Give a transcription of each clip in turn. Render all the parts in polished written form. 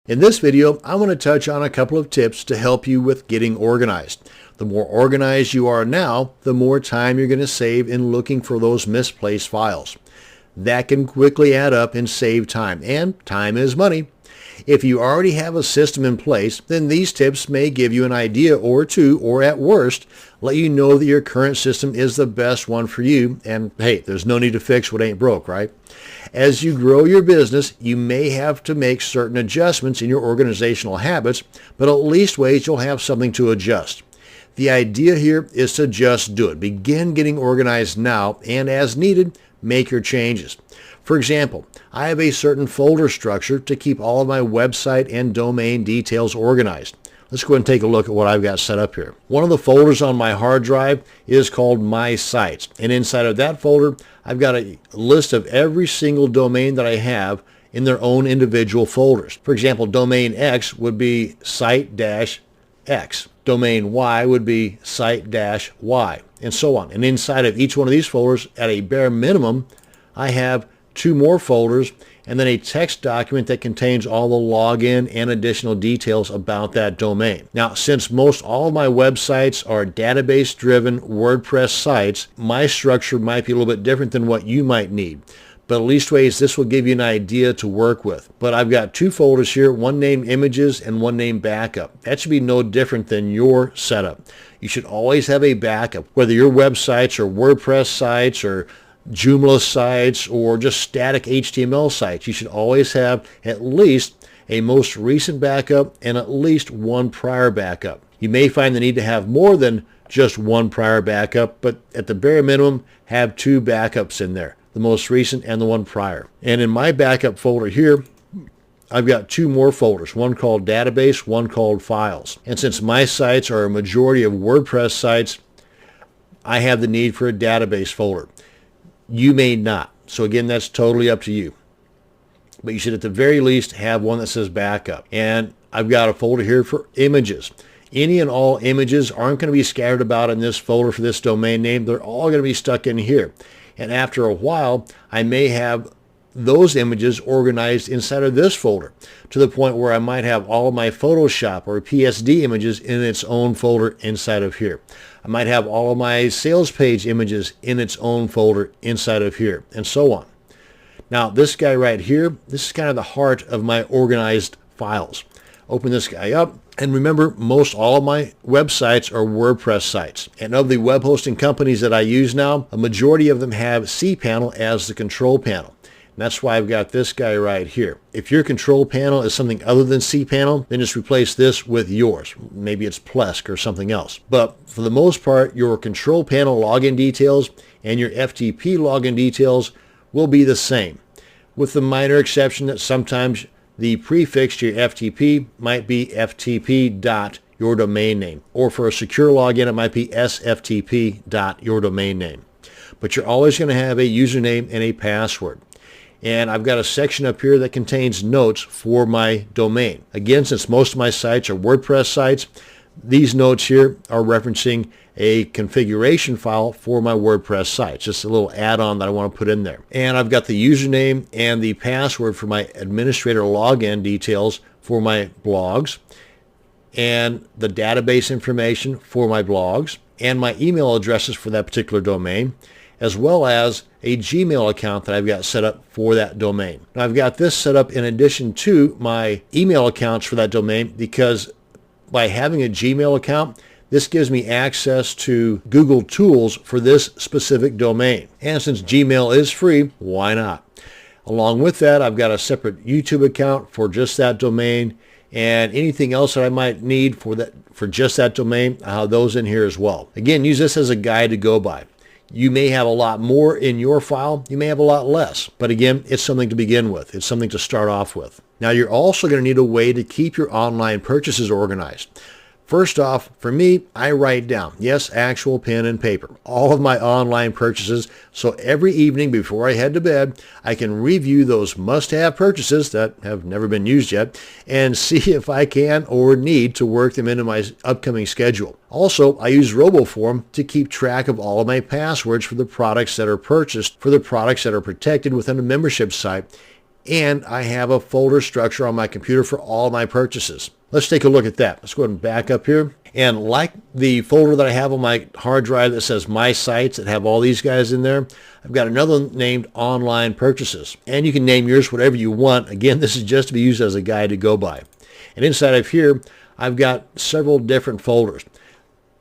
In this video, I want to touch on a couple of tips to help you with getting organized. The more organized you are now, the more time you're going to save in looking for those misplaced files. That can quickly add up and save time, and time is money. If you already have a system in place, then these tips may give you an idea or two, or at worst, let you know that your current system is the best one for you, and hey, there's no need to fix what ain't broke, right? As you grow your business, you may have to make certain adjustments in your organizational habits, but at least ways you'll have something to adjust. The idea here is to just do it. Begin getting organized now, and as needed, make your changes. For example, I have a certain folder structure to keep all of my website and domain details organized. Let's go ahead and take a look at what I've got set up here. One of the folders on my hard drive is called My Sites, and inside of that folder, I've got a list of every single domain that I have in their own individual folders. For example, domain X would be site-X. Domain Y would be site-Y, and so on. And inside of each one of these folders, at a bare minimum, I have 2 more folders, and then a text document that contains all the login and additional details about that domain. Now, since most all of my websites are database-driven WordPress sites, my structure might be a little bit different than what you might need. But at least ways this will give you an idea to work with. But I've got 2 folders here, one named Images and one named Backup. That should be no different than your setup. You should always have a backup, whether your websites are WordPress sites or Joomla sites or just static HTML sites. You should always have at least a most recent backup and at least one prior backup. You may find the need to have more than just one prior backup, but at the bare minimum, have 2 backups in there, the most recent and the one prior. And in my backup folder here, I've got 2 more folders, one called Database, one called Files. And since my sites are a majority of WordPress sites, I have the need for a database folder. You may not. So again, that's totally up to you. But you should at the very least have one that says backup. And I've got a folder here for images. Any and all images aren't going to be scattered about in this folder for this domain name. They're all going to be stuck in here. And after a while, I may have those images organized inside of this folder to the point where I might have all of my Photoshop or PSD images in its own folder inside of here. I might have all of my sales page images in its own folder inside of here, and so on. Now, this guy right here, this is kind of the heart of my organized files. Open this guy up, and remember, most all of my websites are WordPress sites. And of the web hosting companies that I use now, a majority of them have cPanel as the control panel. And that's why I've got this guy right here. If your control panel is something other than cPanel, then just replace this with yours. Maybe it's Plesk or something else. But for the most part, your control panel login details and your FTP login details will be the same, with the minor exception that sometimes the prefix to your FTP might be FTP dot your domain name. Or for a secure login, it might be SFTP dot your domain name. But you're always going to have a username and a password. And I've got a section up here that contains notes for my domain. Again, since most of my sites are WordPress sites, these notes here are referencing a configuration file for my WordPress site. Just a little add-on that I want to put in there. And I've got the username and the password for my administrator login details for my blogs, and the database information for my blogs, and my email addresses for that particular domain, as well as a Gmail account that I've got set up for that domain. Now, I've got this set up in addition to my email accounts for that domain because by having a Gmail account, this gives me access to Google Tools for this specific domain. And since Gmail is free, why not? Along with that, I've got a separate YouTube account for just that domain, and anything else that I might need for just that domain, I have those in here as well. Again, use this as a guide to go by. You may have a lot more in your file. You may have a lot less. But again, it's something to begin with. It's something to start off with. Now, you're also going to need a way to keep your online purchases organized. First off, for me, I write down, yes, actual pen and paper, all of my online purchases. So every evening before I head to bed, I can review those must-have purchases that have never been used yet and see if I can or need to work them into my upcoming schedule. Also, I use RoboForm to keep track of all of my passwords for the products that are purchased, for the products that are protected within a membership site, and I have a folder structure on my computer for all my purchases. Let's take a look at that. Let's go ahead and back up here. And like the folder that I have on my hard drive that says My Sites that have all these guys in there, I've got another one named Online Purchases. And you can name yours whatever you want. Again, this is just to be used as a guide to go by. And inside of here, I've got several different folders.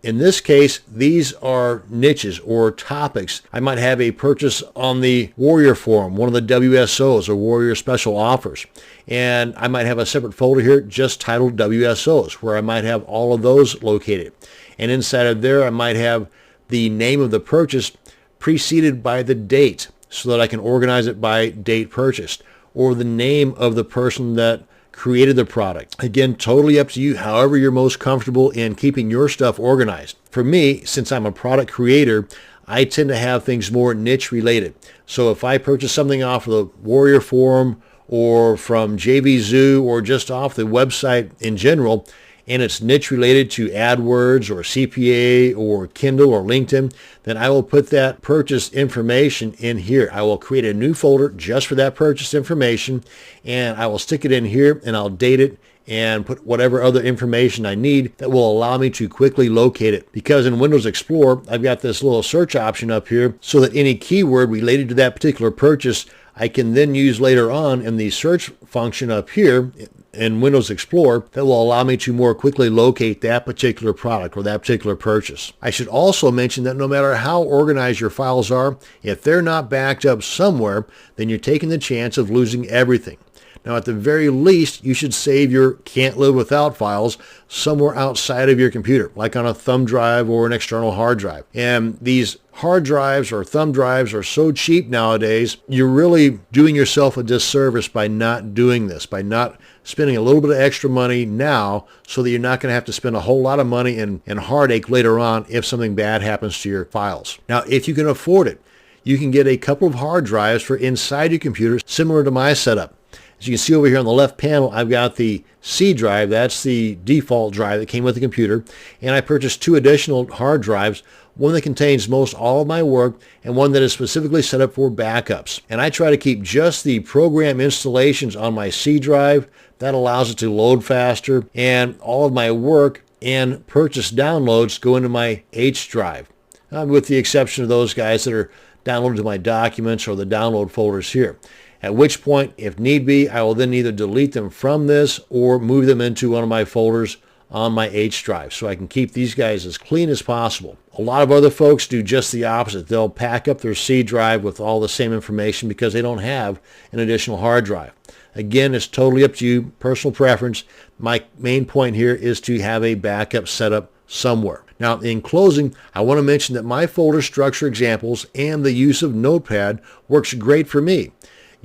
In this case, these are niches or topics. I might have a purchase on the Warrior Forum, one of the WSOs or Warrior Special Offers. And I might have a separate folder here just titled WSOs, where I might have all of those located. And inside of there, I might have the name of the purchase preceded by the date so that I can organize it by date purchased, or the name of the person that created the product. Again, totally up to you, however you're most comfortable in keeping your stuff organized. For me, since I'm a product creator, I tend to have things more niche related. So if I purchase something off of the Warrior Forum or from JVZoo or just off the website in general, and it's niche related to AdWords or CPA or Kindle or LinkedIn, then I will put that purchase information in here. I will create a new folder just for that purchase information, and I will stick it in here, and I'll date it and put whatever other information I need that will allow me to quickly locate it. Because in Windows Explorer, I've got this little search option up here so that any keyword related to that particular purchase I can then use later on in the search function up here in Windows Explorer that will allow me to more quickly locate that particular product or that particular purchase. I should also mention that no matter how organized your files are, if they're not backed up somewhere, then you're taking the chance of losing everything. Now, at the very least, you should save your can't live without files somewhere outside of your computer, like on a thumb drive or an external hard drive. And these hard drives or thumb drives are so cheap nowadays, you're really doing yourself a disservice by not doing this, by not spending a little bit of extra money now so that you're not going to have to spend a whole lot of money and heartache later on if something bad happens to your files. Now, if you can afford it, you can get a couple of hard drives for inside your computer, similar to my setup. As you can see over here on the left panel, I've got the C drive. That's the default drive that came with the computer. And I purchased 2 additional hard drives, one that contains most all of my work and one that is specifically set up for backups. And I try to keep just the program installations on my C drive. That allows it to load faster. And all of my work and purchase downloads go into my H drive, with the exception of those guys that are downloaded to my documents or the download folders here. At which point, if need be, I will then either delete them from this or move them into one of my folders on my H drive so I can keep these guys as clean as possible. A lot of other folks do just the opposite. They'll pack up their C drive with all the same information because they don't have an additional hard drive. Again, it's totally up to you, personal preference. My main point here is to have a backup set up somewhere. Now, in closing, I want to mention that my folder structure examples and the use of Notepad works great for me.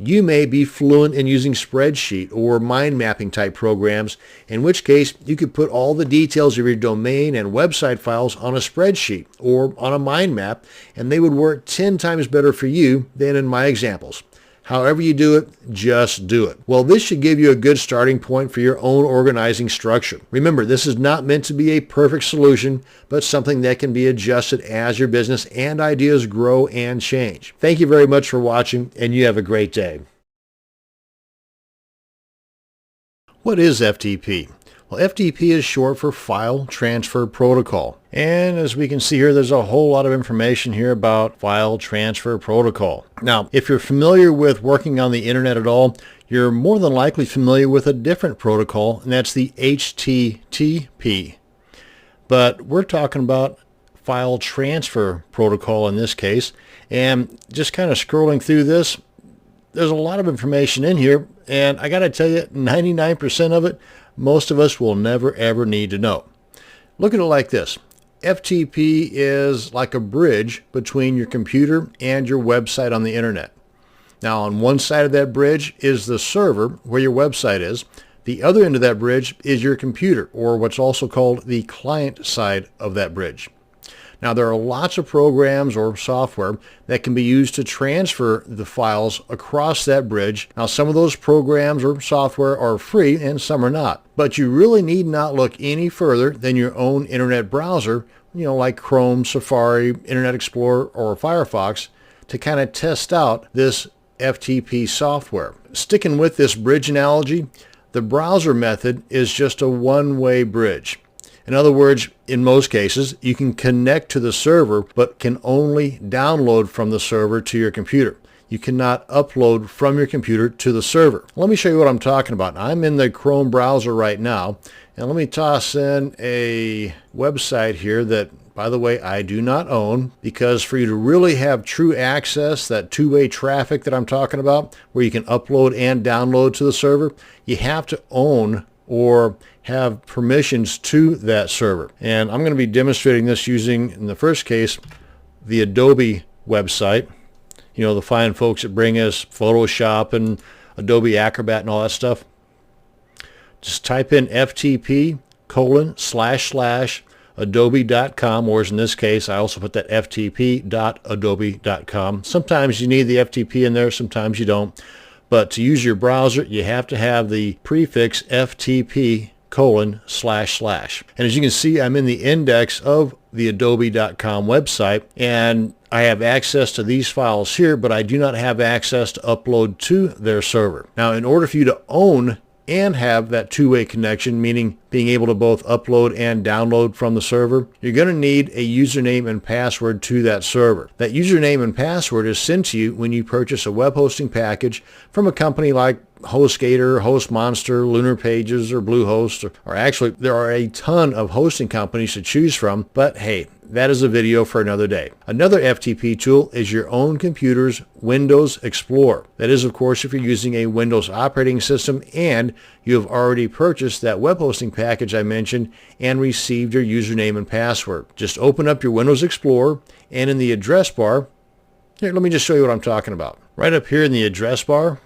You may be fluent in using spreadsheet or mind mapping type programs, in which case you could put all the details of your domain and website files on a spreadsheet or on a mind map, and they would work 10 times better for you than in my examples. However you do it, just do it. Well, this should give you a good starting point for your own organizing structure. Remember, this is not meant to be a perfect solution, but something that can be adjusted as your business and ideas grow and change. Thank you very much for watching, and you have a great day. What is FTP? Well, FTP is short for File Transfer Protocol. And as we can see here, there's a whole lot of information here about File Transfer Protocol. Now, if you're familiar with working on the internet at all, you're more than likely familiar with a different protocol, and that's the HTTP. But we're talking about File Transfer Protocol in this case. And just kind of scrolling through this, there's a lot of information in here, and I got to tell you, 99% of it, most of us will never ever need to know. Look at it like this. FTP is like a bridge between your computer and your website on the internet. Now, on one side of that bridge is the server where your website is. The other end of that bridge is your computer, or what's also called the client side of that bridge. Now, there are lots of programs or software that can be used to transfer the files across that bridge. Now, some of those programs or software are free and some are not. But you really need not look any further than your own internet browser, like Chrome, Safari, Internet Explorer, or Firefox, to kind of test out this FTP software. sticking with this bridge analogy, the browser method is just a one-way bridge. In other words, in most cases, you can connect to the server, but can only download from the server to your computer. You cannot upload from your computer to the server. Let me show you what I'm talking about. I'm in the Chrome browser right now, and let me toss in a website here that, by the way, I do not own, because for you to really have true access, that two-way traffic that I'm talking about, where you can upload and download to the server, you have to own or have permissions to that server. And I'm going to be demonstrating this using, in the first case, the Adobe website. You know, the fine folks that bring us Photoshop and Adobe Acrobat and all that stuff. Just type in ftp://adobe.com, or as in this case, I also put that ftp.adobe.com. Sometimes you need the FTP in there, sometimes you don't. But to use your browser, you have to have the prefix ftp://. And as you can see, I'm in the index of the adobe.com website, and I have access to these files here, but I do not have access to upload to their server. Now, in order for you to own and have that two-way connection, meaning being able to both upload and download from the server, you're going to need a username and password to that server. That username and password is sent to you when you purchase a web hosting package from a company like HostGator, HostMonster, Lunar Pages, or Bluehost, or actually there are a ton of hosting companies to choose from, but hey, that is a video for another day. Another FTP tool is your own computer's Windows Explorer. That is, of course, if you're using a Windows operating system and you have already purchased that web hosting package I mentioned and received your username and password. Just open up your Windows Explorer, and in the address bar, here, let me just show you what I'm talking about. Right up here in the address bar,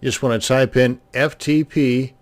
you just want to type in ftp://.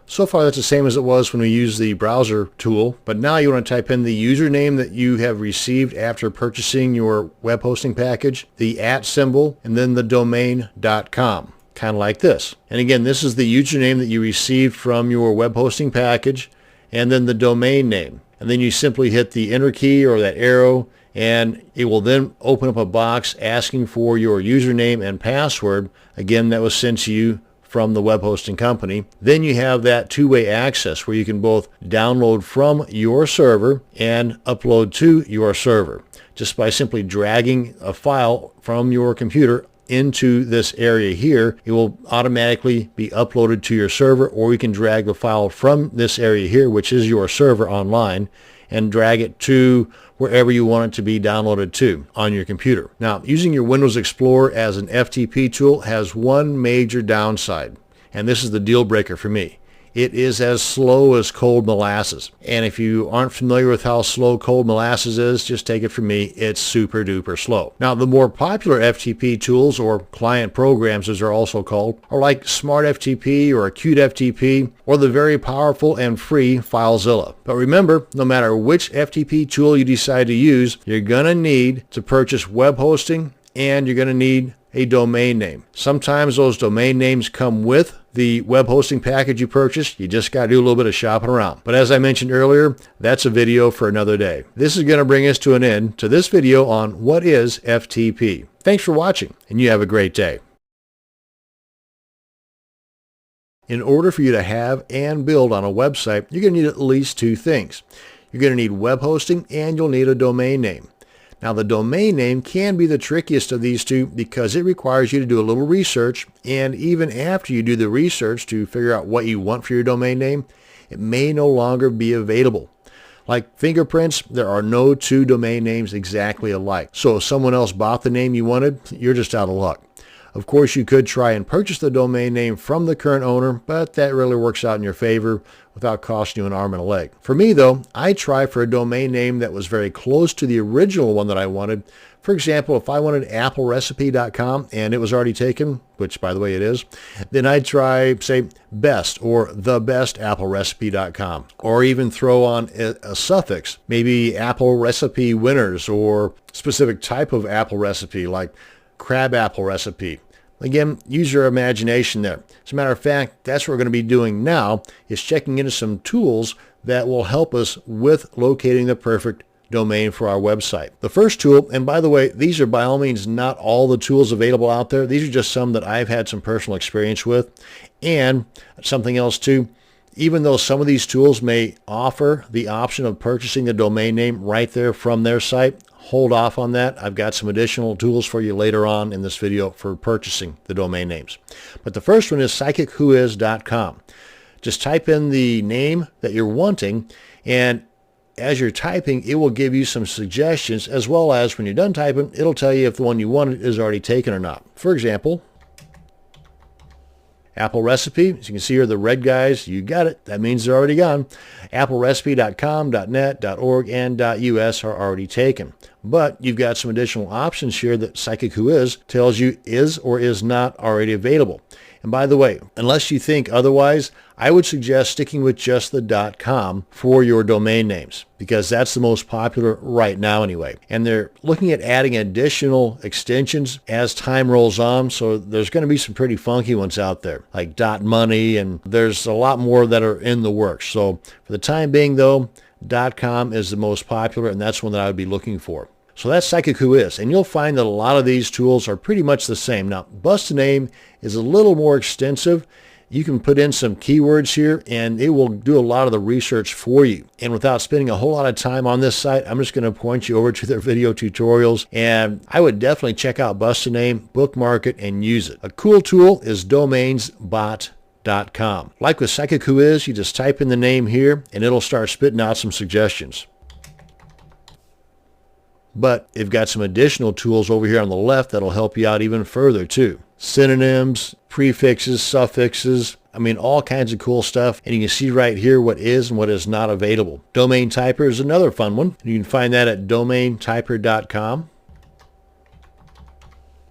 So far that's the same as it was when we used the browser tool, but now you want to type in the username that you have received after purchasing your web hosting package, the @ and then the domain.com, kind of like this. And again, this is the username that you received from your web hosting package, and then the domain name. And then you simply hit the enter key or that arrow, and it will then open up a box asking for your username and password. Again, that was sent to you from the web hosting company. Then you have that two-way access where you can both download from your server and upload to your server just by simply dragging a file from your computer into this area here. It will automatically be uploaded to your server, or you can drag the file from this area here, which is your server online, and drag it to wherever you want it to be downloaded to on your computer. Now, using your Windows Explorer as an FTP tool has one major downside, and this is the deal breaker for me. It is as slow as cold molasses. And if you aren't familiar with how slow cold molasses is, just take it from me, it's super duper slow. Now, the more popular FTP tools, or client programs as they're also called, are like Smart FTP or Acute FTP, or the very powerful and free FileZilla. But remember, no matter which FTP tool you decide to use, you're going to need to purchase web hosting, and you're going to need a domain name. Sometimes those domain names come with the web hosting package you purchased. You just got to do a little bit of shopping around. But as I mentioned earlier, that's a video for another day. This is going to bring us to an end to this video on what is FTP. Thanks for watching, and you have a great day. In order for you to have and build on a website, you're going to need at least two things. You're going to need web hosting, and you'll need a domain name. Now, the domain name can be the trickiest of these two because it requires you to do a little research, and even after you do the research to figure out what you want for your domain name, it may no longer be available. Like fingerprints, there are no two domain names exactly alike. So if someone else bought the name you wanted, you're just out of luck. Of course, you could try and purchase the domain name from the current owner, but that really works out in your favor without costing you an arm and a leg. For me, though, I try for a domain name that was very close to the original one that I wanted. For example, if I wanted applerecipe.com and it was already taken, which by the way it is, then I'd try, say, best or thebestapplerecipe.com, or even throw on a suffix, maybe apple recipe winners, or specific type of apple recipe like crab apple recipe. Again, use your imagination there. As a matter of fact, that's what we're going to be doing now, is checking into some tools that will help us with locating the perfect domain for our website. The first tool, and by the way, these are by all means not all the tools available out there. These are just some that I've had some personal experience with. And something else too, even though some of these tools may offer the option of purchasing the domain name right there from their site, hold off on that. I've got some additional tools for you later on in this video for purchasing the domain names. But the first one is psychicwhois.com. Just type in the name that you're wanting, and as you're typing, it will give you some suggestions, as well as when you're done typing, it'll tell you if the one you wanted is already taken or not. For example, Apple Recipe, as you can see here, the red guys, you got it. That means they're already gone. AppleRecipe.com, .net, .org, and .us are already taken. But you've got some additional options here that Psychic Who Is tells you is or is not already available. And by the way, unless you think otherwise, I would suggest sticking with just the .com for your domain names, because that's the most popular right now anyway. And they're looking at adding additional extensions as time rolls on, so there's going to be some pretty funky ones out there, like .money, and there's a lot more that are in the works. So for the time being, though, .com is the most popular, and that's one that I would be looking for. So that's Psychic Who Is, and you'll find that a lot of these tools are pretty much the same. Now, Bust a Name is a little more extensive. You can put in some keywords here, and it will do a lot of the research for you. And without spending a whole lot of time on this site, I'm just going to point you over to their video tutorials, and I would definitely check out Bust a Name, bookmark it, and use it. A cool tool is domainsbot.com. Like with Psychic Who Is, you just type in the name here, and it'll start spitting out some suggestions. But they've got some additional tools over here on the left that'll help you out even further too. Synonyms, prefixes, suffixes, I mean all kinds of cool stuff. And you can see right here what is and what is not available. Domain Typer is another fun one. You can find that at domaintyper.com.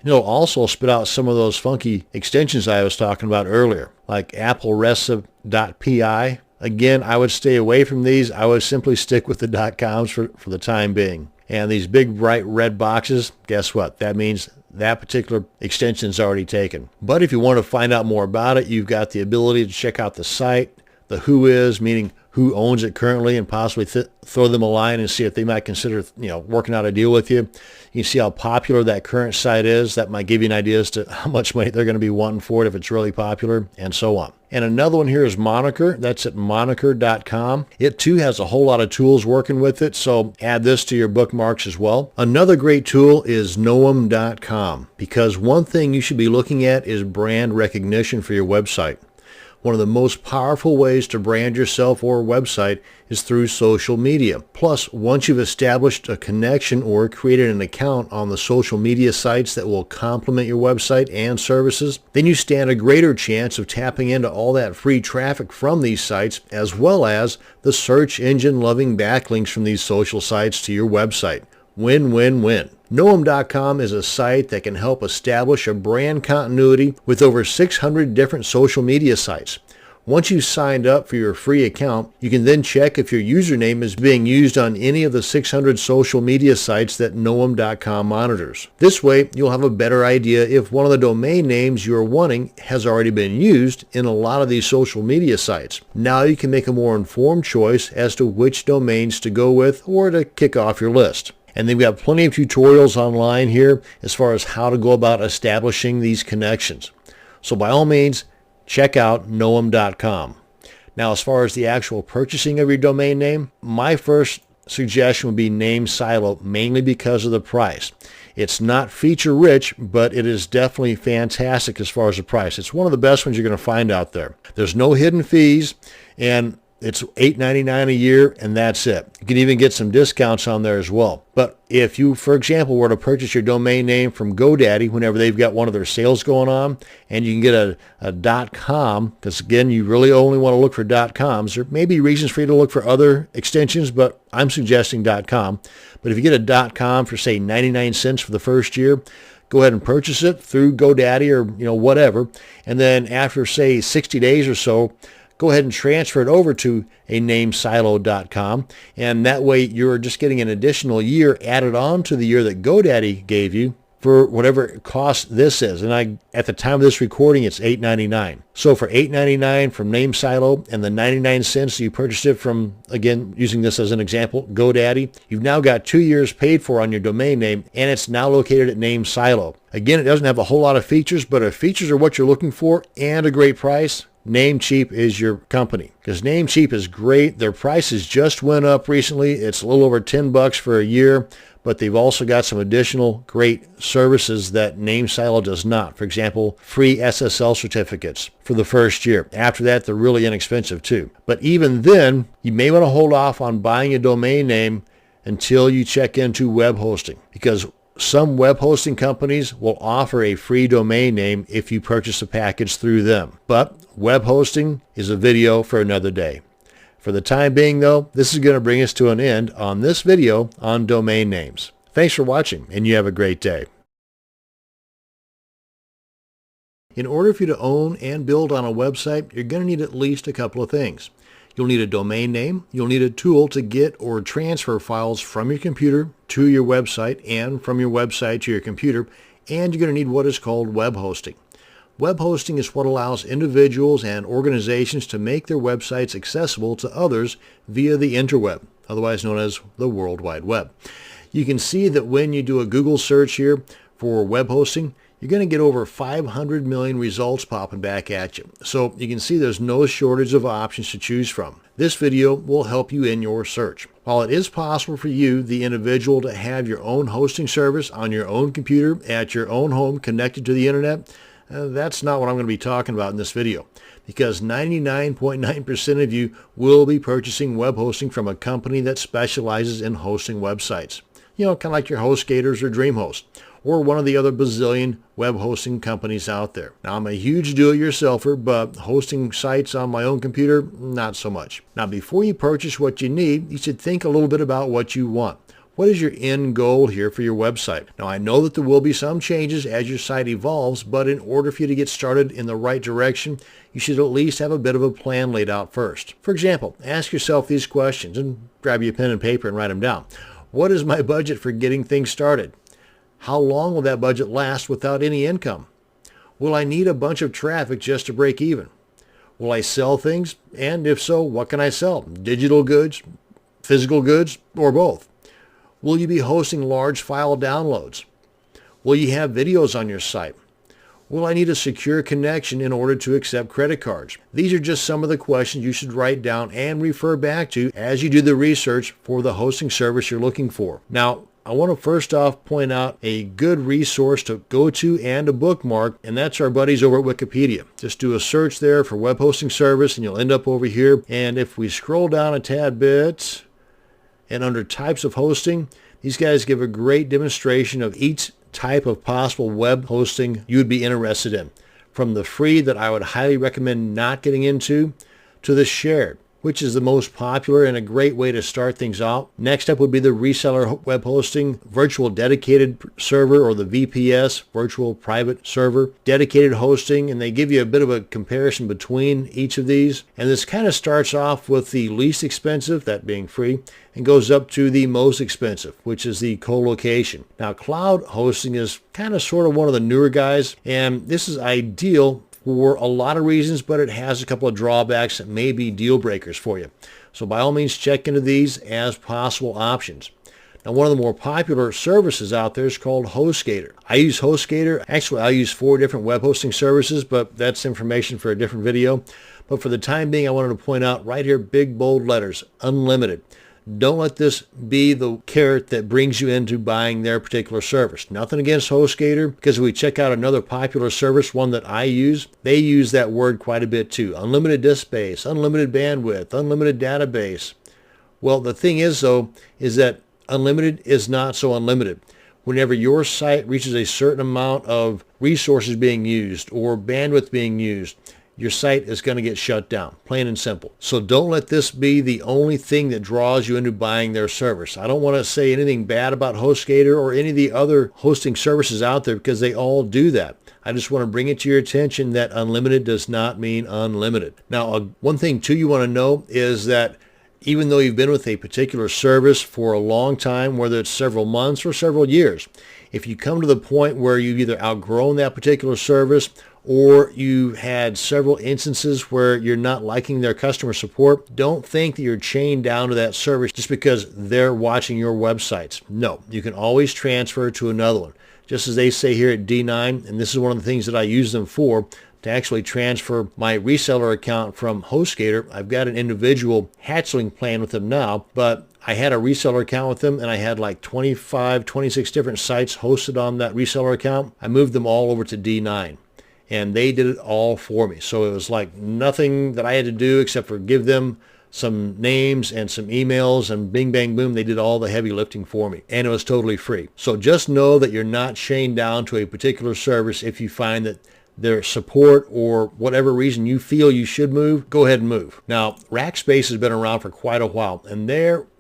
It'll also spit out some of those funky extensions I was talking about earlier, like applerecipe.pi. Again, I would stay away from these. I would simply stick with the .coms for the time being. And these big bright red boxes, guess what? That means that particular extension is already taken. But if you want to find out more about it, you've got the ability to check out the site, the who is, meaning who owns it currently, and possibly throw them a line and see if they might consider, working out a deal with you. You can see how popular that current site is. That might give you an idea as to how much money they're going to be wanting for it if it's really popular, and so on. And another one here is Moniker. That's at moniker.com. It too has a whole lot of tools working with it, so add this to your bookmarks as well. Another great tool is Knowem.com, because one thing you should be looking at is brand recognition for your website. One of the most powerful ways to brand yourself or website is through social media. Plus, once you've established a connection or created an account on the social media sites that will complement your website and services, then you stand a greater chance of tapping into all that free traffic from these sites, as well as the search engine loving backlinks from these social sites to your website. Win, win, win. Knowem.com is a site that can help establish a brand continuity with over 600 different social media sites. Once you've signed up for your free account, you can then check if your username is being used on any of the 600 social media sites that Knowem.com monitors. This way, you'll have a better idea if one of the domain names you're wanting has already been used in a lot of these social media sites. Now you can make a more informed choice as to which domains to go with or to kick off your list. And then we have plenty of tutorials online here as far as how to go about establishing these connections. So by all means, check out Knowem.com. Now, as far as the actual purchasing of your domain name, my first suggestion would be Name Silo, mainly because of the price. It's not feature rich, but it is definitely fantastic as far as the price. It's one of the best ones you're going to find out there. There's no hidden fees, and it's $8.99 a year, and that's it. You can even get some discounts on there as well. But if you, for example, were to purchase your domain name from GoDaddy whenever they've got one of their sales going on, and you can get a .com, because again, you really only want to look for .coms. There may be reasons for you to look for other extensions, but I'm suggesting .com. But if you get a .com for, say, 99 cents for the first year, go ahead and purchase it through GoDaddy or whatever, and then after, say, 60 days or so, go ahead and transfer it over to a namesilo.com, and that way you're just getting an additional year added on to the year that GoDaddy gave you for whatever cost this is. And at the time of this recording, it's $8.99. So for $8.99 from NameSilo and the 99 cents you purchased it from, again, using this as an example, GoDaddy, you've now got 2 years paid for on your domain name, and it's now located at NameSilo. Again, it doesn't have a whole lot of features, but if features are what you're looking for and a great price, Namecheap is your company, because Namecheap is great. Their prices just went up recently. It's a little over $10 for a year, but they've also got some additional great services that NameSilo does not. For example, free SSL certificates for the first year. After that, they're really inexpensive too. But even then, you may want to hold off on buying a domain name until you check into web hosting, because some web hosting companies will offer a free domain name if you purchase a package through them. But web hosting is a video for another day. For the time being, though, this is going to bring us to an end on this video on domain names. Thanks for watching, and you have a great day. In order for you to own and build on a website, you're going to need at least a couple of things. You'll need a domain name. You'll need a tool to get or transfer files from your computer to your website and from your website to your computer. And you're going to need what is called web hosting. Web hosting is what allows individuals and organizations to make their websites accessible to others via the interweb, otherwise known as the World Wide Web. You can see that when you do a Google search here for web hosting, you're going to get over 500 million results popping back at you. So you can see there's no shortage of options to choose from. This video will help you in your search. While it is possible for you, the individual, to have your own hosting service on your own computer at your own home connected to the internet, that's not what I'm going to be talking about in this video, because 99.9% of you will be purchasing web hosting from a company that specializes in hosting websites. You know, kind of like your HostGators or DreamHost, or one of the other bazillion web hosting companies out there. Now, I'm a huge do-it-yourselfer, but hosting sites on my own computer, not so much. Now, before you purchase what you need, you should think a little bit about what you want. What is your end goal here for your website? Now, I know that there will be some changes as your site evolves, but in order for you to get started in the right direction, you should at least have a bit of a plan laid out first. For example, ask yourself these questions, and grab your pen and paper and write them down. What is my budget for getting things started? How long will that budget last without any income? Will I need a bunch of traffic just to break even? Will I sell things? And if so, what can I sell? Digital goods, physical goods, or both? Will you be hosting large file downloads? Will you have videos on your site? Will I need a secure connection in order to accept credit cards? These are just some of the questions you should write down and refer back to as you do the research for the hosting service you're looking for. Now, I want to first off point out a good resource to go to and a bookmark, and that's our buddies over at Wikipedia. Just do a search there for web hosting service and you'll end up over here. And if we scroll down a tad bit, and under types of hosting, these guys give a great demonstration of each type of possible web hosting you would be interested in. From the free that I would highly recommend not getting into, to the shared, which is the most popular and a great way to start things out. Next up would be the reseller web hosting, virtual dedicated server, or the VPS, virtual private server, dedicated hosting, and they give you a bit of a comparison between each of these. And this kind of starts off with the least expensive, that being free, and goes up to the most expensive, which is the co-location. Now, cloud hosting is kind of sort of one of the newer guys, and this is ideal for a lot of reasons, but it has a couple of drawbacks that may be deal breakers for you. So by all means, check into these as possible options. Now, one of the more popular services out there is called HostGator. I use HostGator. Actually, I use 4 different web hosting services, but that's information for a different video. But for the time being, I wanted to point out right here, big bold letters, unlimited. Don't let this be the carrot that brings you into buying their particular service. Nothing against HostGator, because if we check out another popular service, one that I use, they use that word quite a bit too. Unlimited disk space, unlimited bandwidth, unlimited database. Well, the thing is, though, is that unlimited is not so unlimited. Whenever your site reaches a certain amount of resources being used or bandwidth being used, your site is going to get shut down, plain and simple. So don't let this be the only thing that draws you into buying their service. I don't want to say anything bad about HostGator or any of the other hosting services out there, because they all do that. I just want to bring it to your attention that unlimited does not mean unlimited. Now, one thing too you want to know is that even though you've been with a particular service for a long time, whether it's several months or several years. If you come to the point where you've either outgrown that particular service or you had several instances where you're not liking their customer support, don't think that you're chained down to that service just because they're watching your websites. No, you can always transfer to another one. Just as they say here at D9, and this is one of the things that I use them for, to actually transfer my reseller account from HostGator. I've got an individual hatchling plan with them now, but I had a reseller account with them and I had like 25, 26 different sites hosted on that reseller account. I moved them all over to D9 and they did it all for me. So it was like nothing that I had to do except for give them some names and some emails, and bing, bang, boom, they did all the heavy lifting for me. And it was totally free. So just know that you're not chained down to a particular service. If you find that their support or whatever reason you feel you should move, go ahead and move. Now, Rackspace has been around for quite a while, and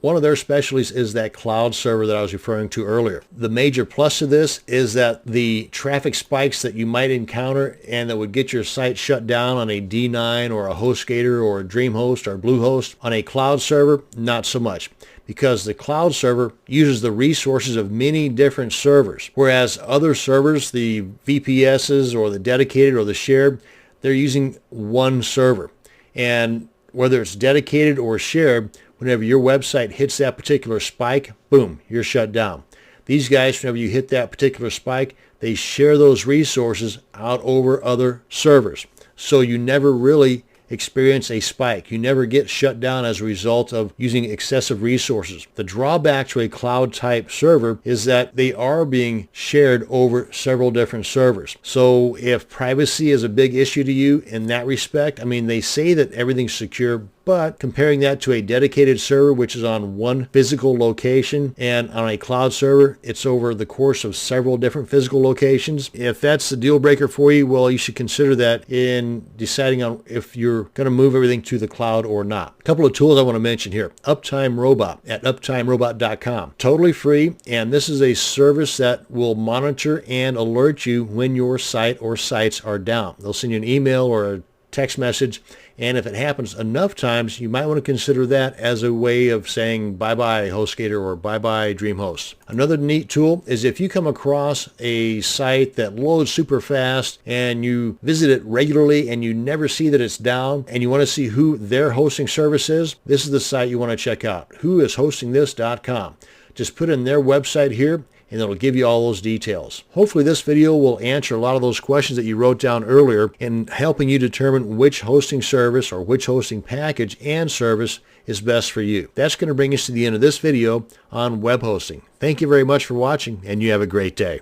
one of their specialties is that cloud server that I was referring to earlier. The major plus to this is that the traffic spikes that you might encounter and that would get your site shut down on a D9 or a HostGator or a DreamHost or Bluehost, on a cloud server, not so much, because the cloud server uses the resources of many different servers, whereas other servers, the VPSs or the dedicated or the shared, they're using one server. And whether it's dedicated or shared, whenever your website hits that particular spike, boom, you're shut down. These guys, whenever you hit that particular spike, they share those resources out over other servers. So you never really experience a spike. You never get shut down as a result of using excessive resources. The drawback to a cloud type server is that they are being shared over several different servers. So if privacy is a big issue to you in that respect, I mean, they say that everything's secure, but comparing that to a dedicated server, which is on one physical location, and on a cloud server, it's over the course of several different physical locations. If that's the deal breaker for you, well, you should consider that in deciding on if you're going to move everything to the cloud or not. A couple of tools I want to mention here. Uptime Robot at uptimerobot.com. Totally free, and this is a service that will monitor and alert you when your site or sites are down. They'll send you an email or a text message, and if it happens enough times, you might want to consider that as a way of saying bye-bye HostGator or bye-bye DreamHost. Another neat tool is if you come across a site that loads super fast and you visit it regularly and you never see that it's down and you want to see who their hosting service is, this is the site you want to check out, whoishostingthis.com. Just put in their website here and it'll give you all those details. Hopefully this video will answer a lot of those questions that you wrote down earlier in helping you determine which hosting service or which hosting package and service is best for you. That's going to bring us to the end of this video on web hosting. Thank you very much for watching, and you have a great day.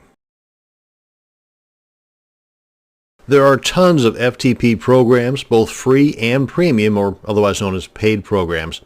There are tons of FTP programs, both free and premium, or otherwise known as paid programs.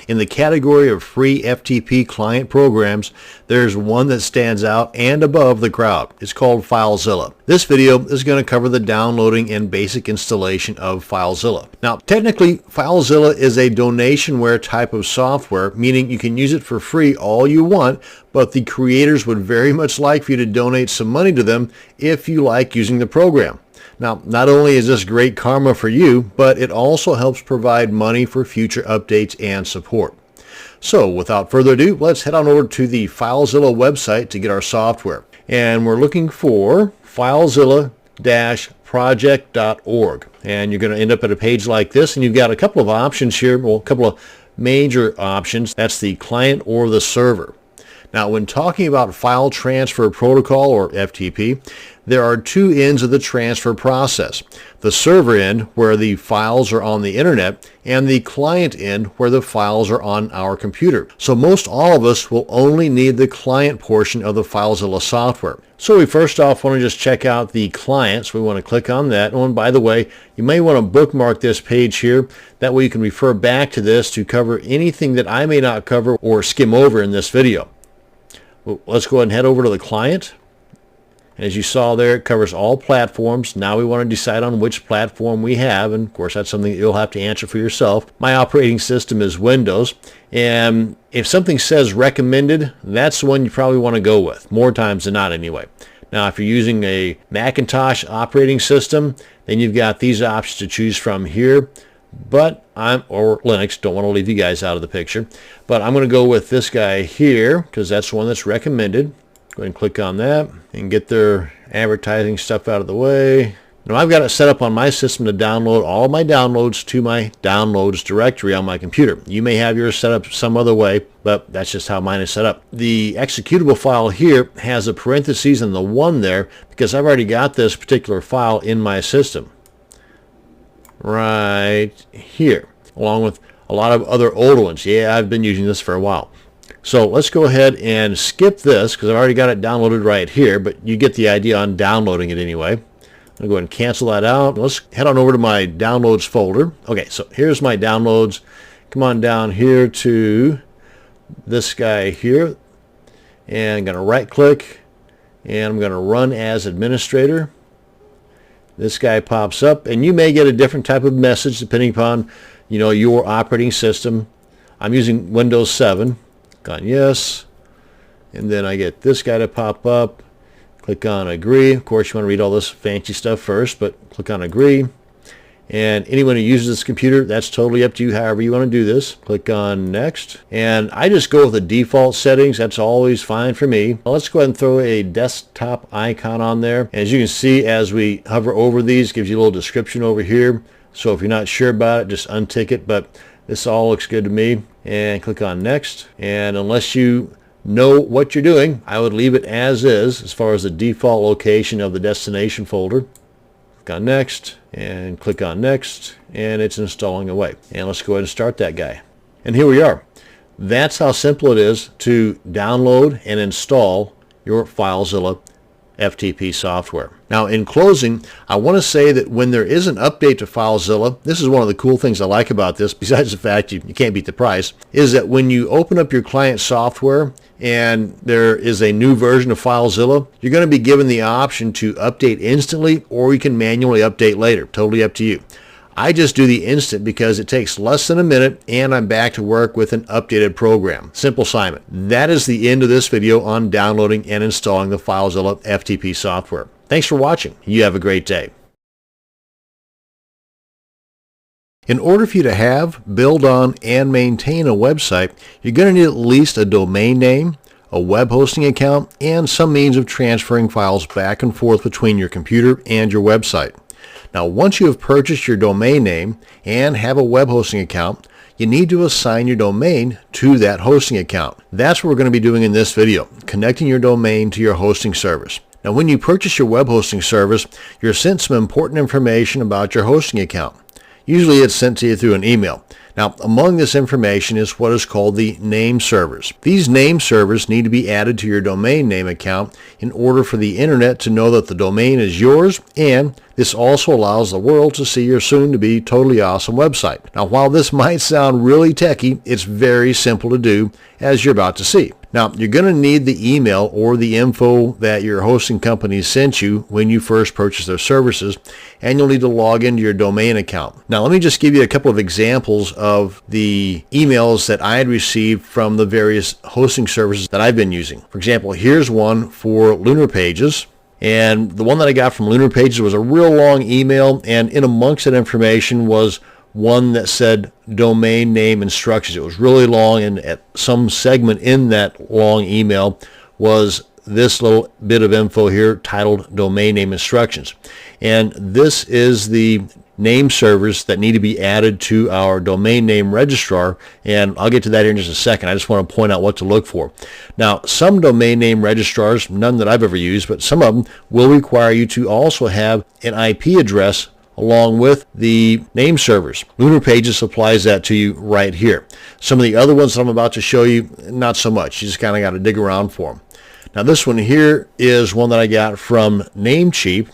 In the category of free FTP client programs, there's one that stands out and above the crowd. It's called FileZilla. This video is going to cover the downloading and basic installation of FileZilla. Now, technically, FileZilla is a donationware type of software, meaning you can use it for free all you want, but the creators would very much like for you to donate some money to them if you like using the program. Now, not only is this great karma for you, but it also helps provide money for future updates and support. So without further ado, let's head on over to the FileZilla website to get our software. And we're looking for FileZilla-project.org. And you're going to end up at a page like this, and you've got a couple of options here, well, a couple of major options. That's the client or the server. Now, when talking about File Transfer Protocol, or FTP, there are two ends of the transfer process. The server end, where the files are on the internet, and the client end, where the files are on our computer. So most all of us will only need the client portion of the FileZilla software. So we first off want to just check out the client, so we want to click on that. Oh, and by the way, you may want to bookmark this page here. That way you can refer back to this to cover anything that I may not cover or skim over in this video. Well, let's go ahead and head over to the client. As you saw there, it covers all platforms. Now we want to decide on which platform we have, and of course that's something that you'll have to answer for yourself. My operating system is Windows, and if something says recommended, that's the one you probably want to go with, more times than not anyway. Now if you're using a Macintosh operating system, then you've got these options to choose from here. but or Linux, don't want to leave you guys out of the picture, but I'm going to go with this guy here because that's the one that's recommended. Go ahead and click on that and get their advertising stuff out of the way. Now I've got it set up on my system to download all my downloads to my downloads directory on my computer. You may have yours set up some other way, but that's just how mine is set up. The executable file here has a parentheses and the 1 there because I've already got this particular file in my system right here, along with a lot of other older ones. Yeah, I've been using this for a while. So let's go ahead and skip this because I've already got it downloaded right here, but you get the idea on downloading it anyway. I'm going to go ahead and cancel that out. Let's head on over to my downloads folder. Okay, so here's my downloads. Come on down here to this guy here, and I'm going to right click and I'm going to run as administrator. This guy pops up, and you may get a different type of message depending upon, your operating system. I'm using Windows 7. Click on yes, and then I get this guy to pop up. Click on agree. Of course, you want to read all this fancy stuff first, but click on agree. And anyone who uses this computer, that's totally up to you, however you want to do this. Click on next. And I just go with the default settings. That's always fine for me. Now let's go ahead and throw a desktop icon on there. As you can see, as we hover over these, it gives you a little description over here. So if you're not sure about it, just untick it. But this all looks good to me. And click on next. And unless you know what you're doing, I would leave it as far as the default location of the destination folder. Click on next and click on next, and it's installing away. And let's go ahead and start that guy. And here we are. That's how simple it is to download and install your FileZilla FTP software. Now, in closing, I want to say that when there is an update to FileZilla, this is one of the cool things I like about this, besides the fact you can't beat the price, is that when you open up your client software and there is a new version of FileZilla, you're going to be given the option to update instantly, or you can manually update later. Totally up to you. I just do the instant because it takes less than a minute and I'm back to work with an updated program. Simple Simon. That is the end of this video on downloading and installing the FileZilla FTP software. Thanks for watching. You have a great day. In order for you to have, build on, and maintain a website, you're going to need at least a domain name, a web hosting account, and some means of transferring files back and forth between your computer and your website. Now, once you have purchased your domain name and have a web hosting account, you need to assign your domain to that hosting account. That's what we're going to be doing in this video, connecting your domain to your hosting service. Now, when you purchase your web hosting service, you're sent some important information about your hosting account. Usually it's sent to you through an email. Now, among this information is what is called the name servers. These name servers need to be added to your domain name account in order for the internet to know that the domain is yours, and this also allows the world to see your soon-to-be totally awesome website. Now, while this might sound really techy, it's very simple to do, as you're about to see. Now, you're going to need the email or the info that your hosting company sent you when you first purchased their services, and you'll need to log into your domain account. Now, let me just give you a couple of examples of the emails that I had received from the various hosting services that I've been using. For example, here's one for Lunar Pages. And the one that I got from Lunar Pages was a real long email, and in amongst that information was one that said domain name instructions. It was really long, and at some segment in that long email was this little bit of info here titled domain name instructions. And this is the name servers that need to be added to our domain name registrar, and I'll get to that here in just a second. I just want to point out what to look for. Now, some domain name registrars, none that I've ever used, but some of them will require you to also have an IP address along with the name servers. Lunar Pages supplies that to you right here. Some of the other ones that I'm about to show you, not so much. You just kind of got to dig around for them. Now, this one here is one that I got from Namecheap.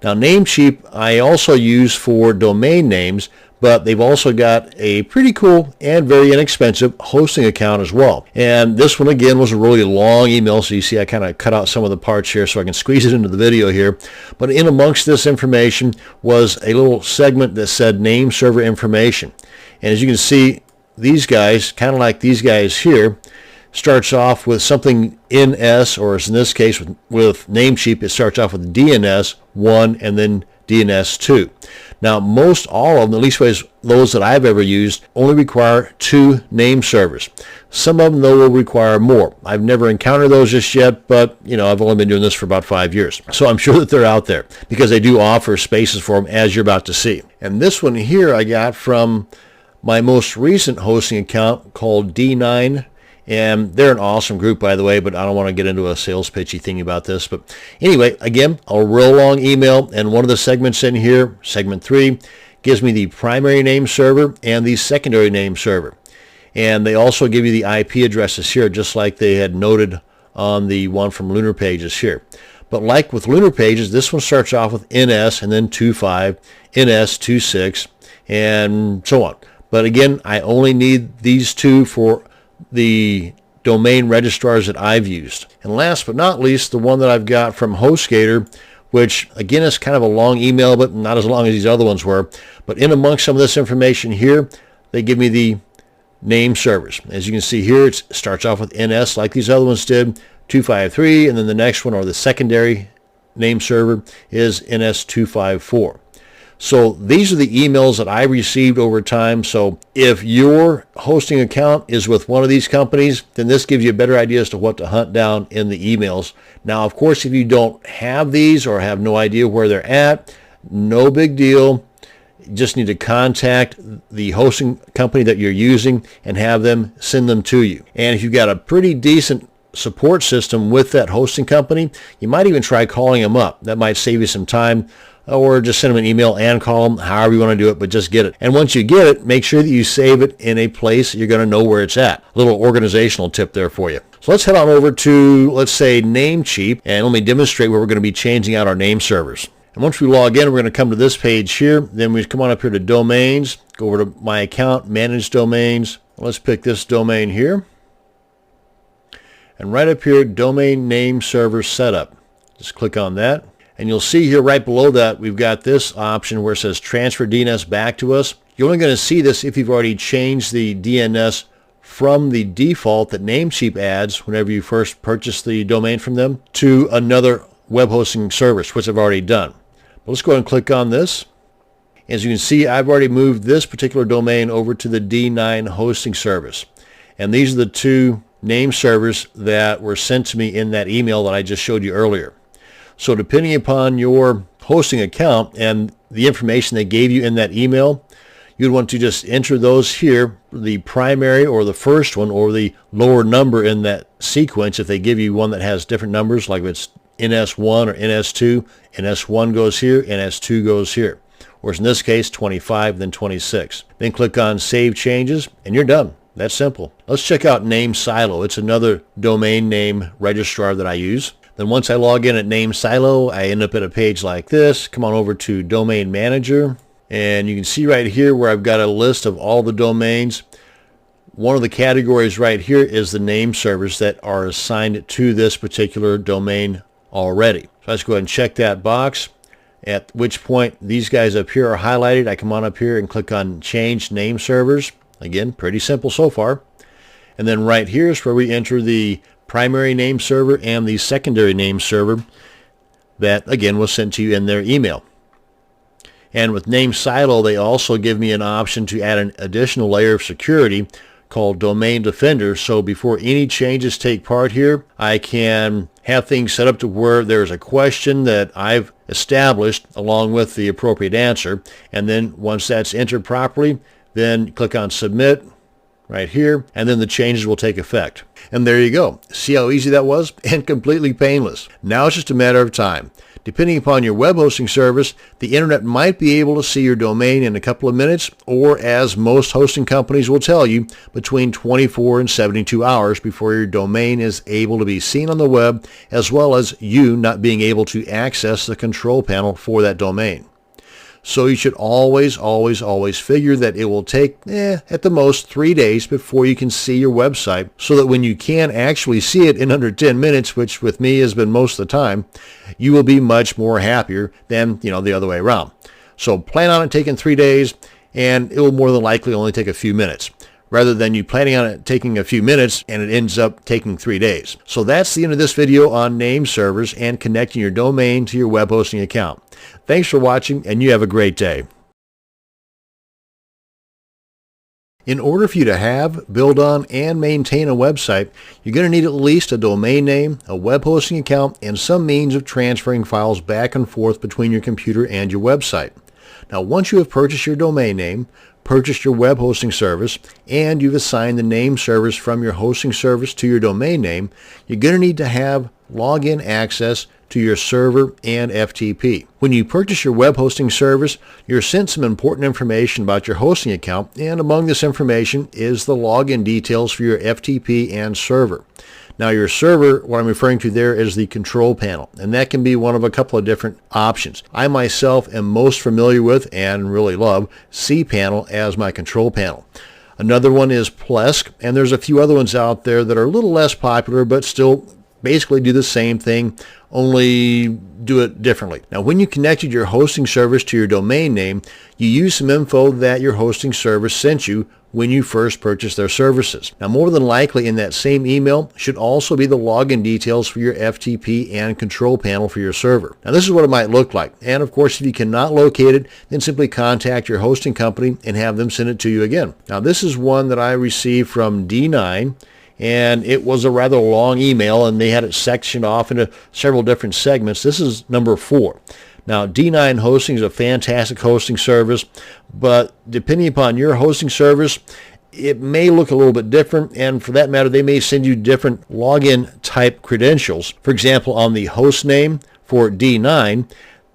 Now, Namecheap I also use for domain names, but they've also got a pretty cool and very inexpensive hosting account as well. And this one, again, was a really long email, so you see I kind of cut out some of the parts here so I can squeeze it into the video here. But in amongst this information was a little segment that said name server information. And as you can see, these guys, kind of like these guys here, starts off with something NS, or as in this case with Namecheap, it starts off with DNS 1 and then DNS2. Now, most all of them, at least those that I've ever used, only require 2 name servers. Some of them, though, will require more. I've never encountered those just yet, but, I've only been doing this for about 5 years. So I'm sure that they're out there because they do offer spaces for them, as you're about to see. And this one here I got from my most recent hosting account called D9. And they're an awesome group, by the way, but I don't want to get into a sales pitchy thing about this. But anyway, again, a real long email, and one of the segments in here, segment 3, gives me the primary name server and the secondary name server. And they also give you the IP addresses here, just like they had noted on the one from Lunar Pages here. But like with Lunar Pages, this one starts off with NS and then 25, NS 26, and so on. But again, I only need these 2 for the domain registrars that I've used. And last but not least, the one that I've got from HostGator, which again is kind of a long email, but not as long as these other ones were. But in amongst some of this information here, they give me the name servers. As you can see here, it starts off with NS like these other ones did, 253, and then the next one, or the secondary name server, is NS 254. So these are the emails that I received over time. So if your hosting account is with one of these companies, then this gives you a better idea as to what to hunt down in the emails. Now, of course, if you don't have these or have no idea where they're at, no big deal. You just need to contact the hosting company that you're using and have them send them to you. And if you've got a pretty decent support system with that hosting company, you might even try calling them up. That might save you some time. Or just send them an email and call them, however you want to do it, but just get it. And once you get it, make sure that you save it in a place you're going to know where it's at. A little organizational tip there for you. So let's head on over to, let's say, Namecheap, and let me demonstrate where we're going to be changing out our name servers. And once we log in, we're going to come to this page here. Then we come on up here to Domains, go over to My Account, Manage Domains. Let's pick this domain here. And right up here, Domain Name Server Setup. Just click on that. And you'll see here right below that, we've got this option where it says transfer DNS back to us. You're only going to see this if you've already changed the DNS from the default that Namecheap adds whenever you first purchase the domain from them to another web hosting service, which I've already done. But let's go ahead and click on this. As you can see, I've already moved this particular domain over to the D9 hosting service. And these are the 2 name servers that were sent to me in that email that I just showed you earlier. So depending upon your hosting account and the information they gave you in that email, you'd want to just enter those here, the primary or the first one or the lower number in that sequence. If they give you one that has different numbers, like if it's NS1 or NS2, NS1 goes here, NS2 goes here. Or in this case, 25, then 26. Then click on Save Changes, and you're done. That's simple. Let's check out NameSilo. It's another domain name registrar that I use. Then once I log in at NameSilo, I end up at a page like this. Come on over to Domain Manager, and you can see right here where I've got a list of all the domains. One of the categories right here is the name servers that are assigned to this particular domain already. So let's go ahead and check that box, at which point these guys up here are highlighted. I come on up here and click on Change Name Servers. Again, pretty simple so far. And then right here is where we enter the primary name server and the secondary name server that again was sent to you in their email. And with NameSilo, they also give me an option to add an additional layer of security called Domain Defender. So before any changes take part here, I can have things set up to where there's a question that I've established along with the appropriate answer, and then once that's entered properly, then click on Submit right here, and then the changes will take effect. And there you go. See how easy that was? And completely painless. Now it's just a matter of time. Depending upon your web hosting service, the internet might be able to see your domain in a couple of minutes, or as most hosting companies will tell you, between 24 and 72 hours before your domain is able to be seen on the web, as well as you not being able to access the control panel for that domain. So you should always figure that it will take at the most 3 days before you can see your website, so that when you can actually see it in under 10 minutes, which with me has been most of the time, you will be much more happier than the other way around. So plan on it taking 3 days, and it will more than likely only take a few minutes. rather than you planning on it taking a few minutes and it ends up taking 3 days. So that's the end of this video on name servers and connecting your domain to your web hosting account. Thanks for watching, and you have a great day. In order for you to have, build on, and maintain a website, you're going to need at least a domain name, a web hosting account, and some means of transferring files back and forth between your computer and your website. Now, once you have purchased your domain name, purchased your web hosting service, and you've assigned the name servers from your hosting service to your domain name, you're going to need to have login access to your server and FTP. When you purchase your web hosting service, you're sent some important information about your hosting account, and among this information is the login details for your FTP and server. Now, your server, what I'm referring to there, is the control panel, and that can be one of a couple of different options. I myself am most familiar with and really love cPanel as my control panel. Another one is Plesk, and there's a few other ones out there that are a little less popular but still basically do the same thing, only do it differently. Now, when you connected your hosting service to your domain name, you use some info that your hosting service sent you when you first purchased their services. Now, more than likely in that same email should also be the login details for your FTP and control panel for your server. Now, this is what it might look like. And of course, if you cannot locate it, then simply contact your hosting company and have them send it to you again. Now, this is one that I received from D9. And it was a rather long email, and they had it sectioned off into several different segments. This is number 4. Now, D9 Hosting is a fantastic hosting service, but depending upon your hosting service, it may look a little bit different, and for that matter, they may send you different login type credentials. For example, on the host name for D9,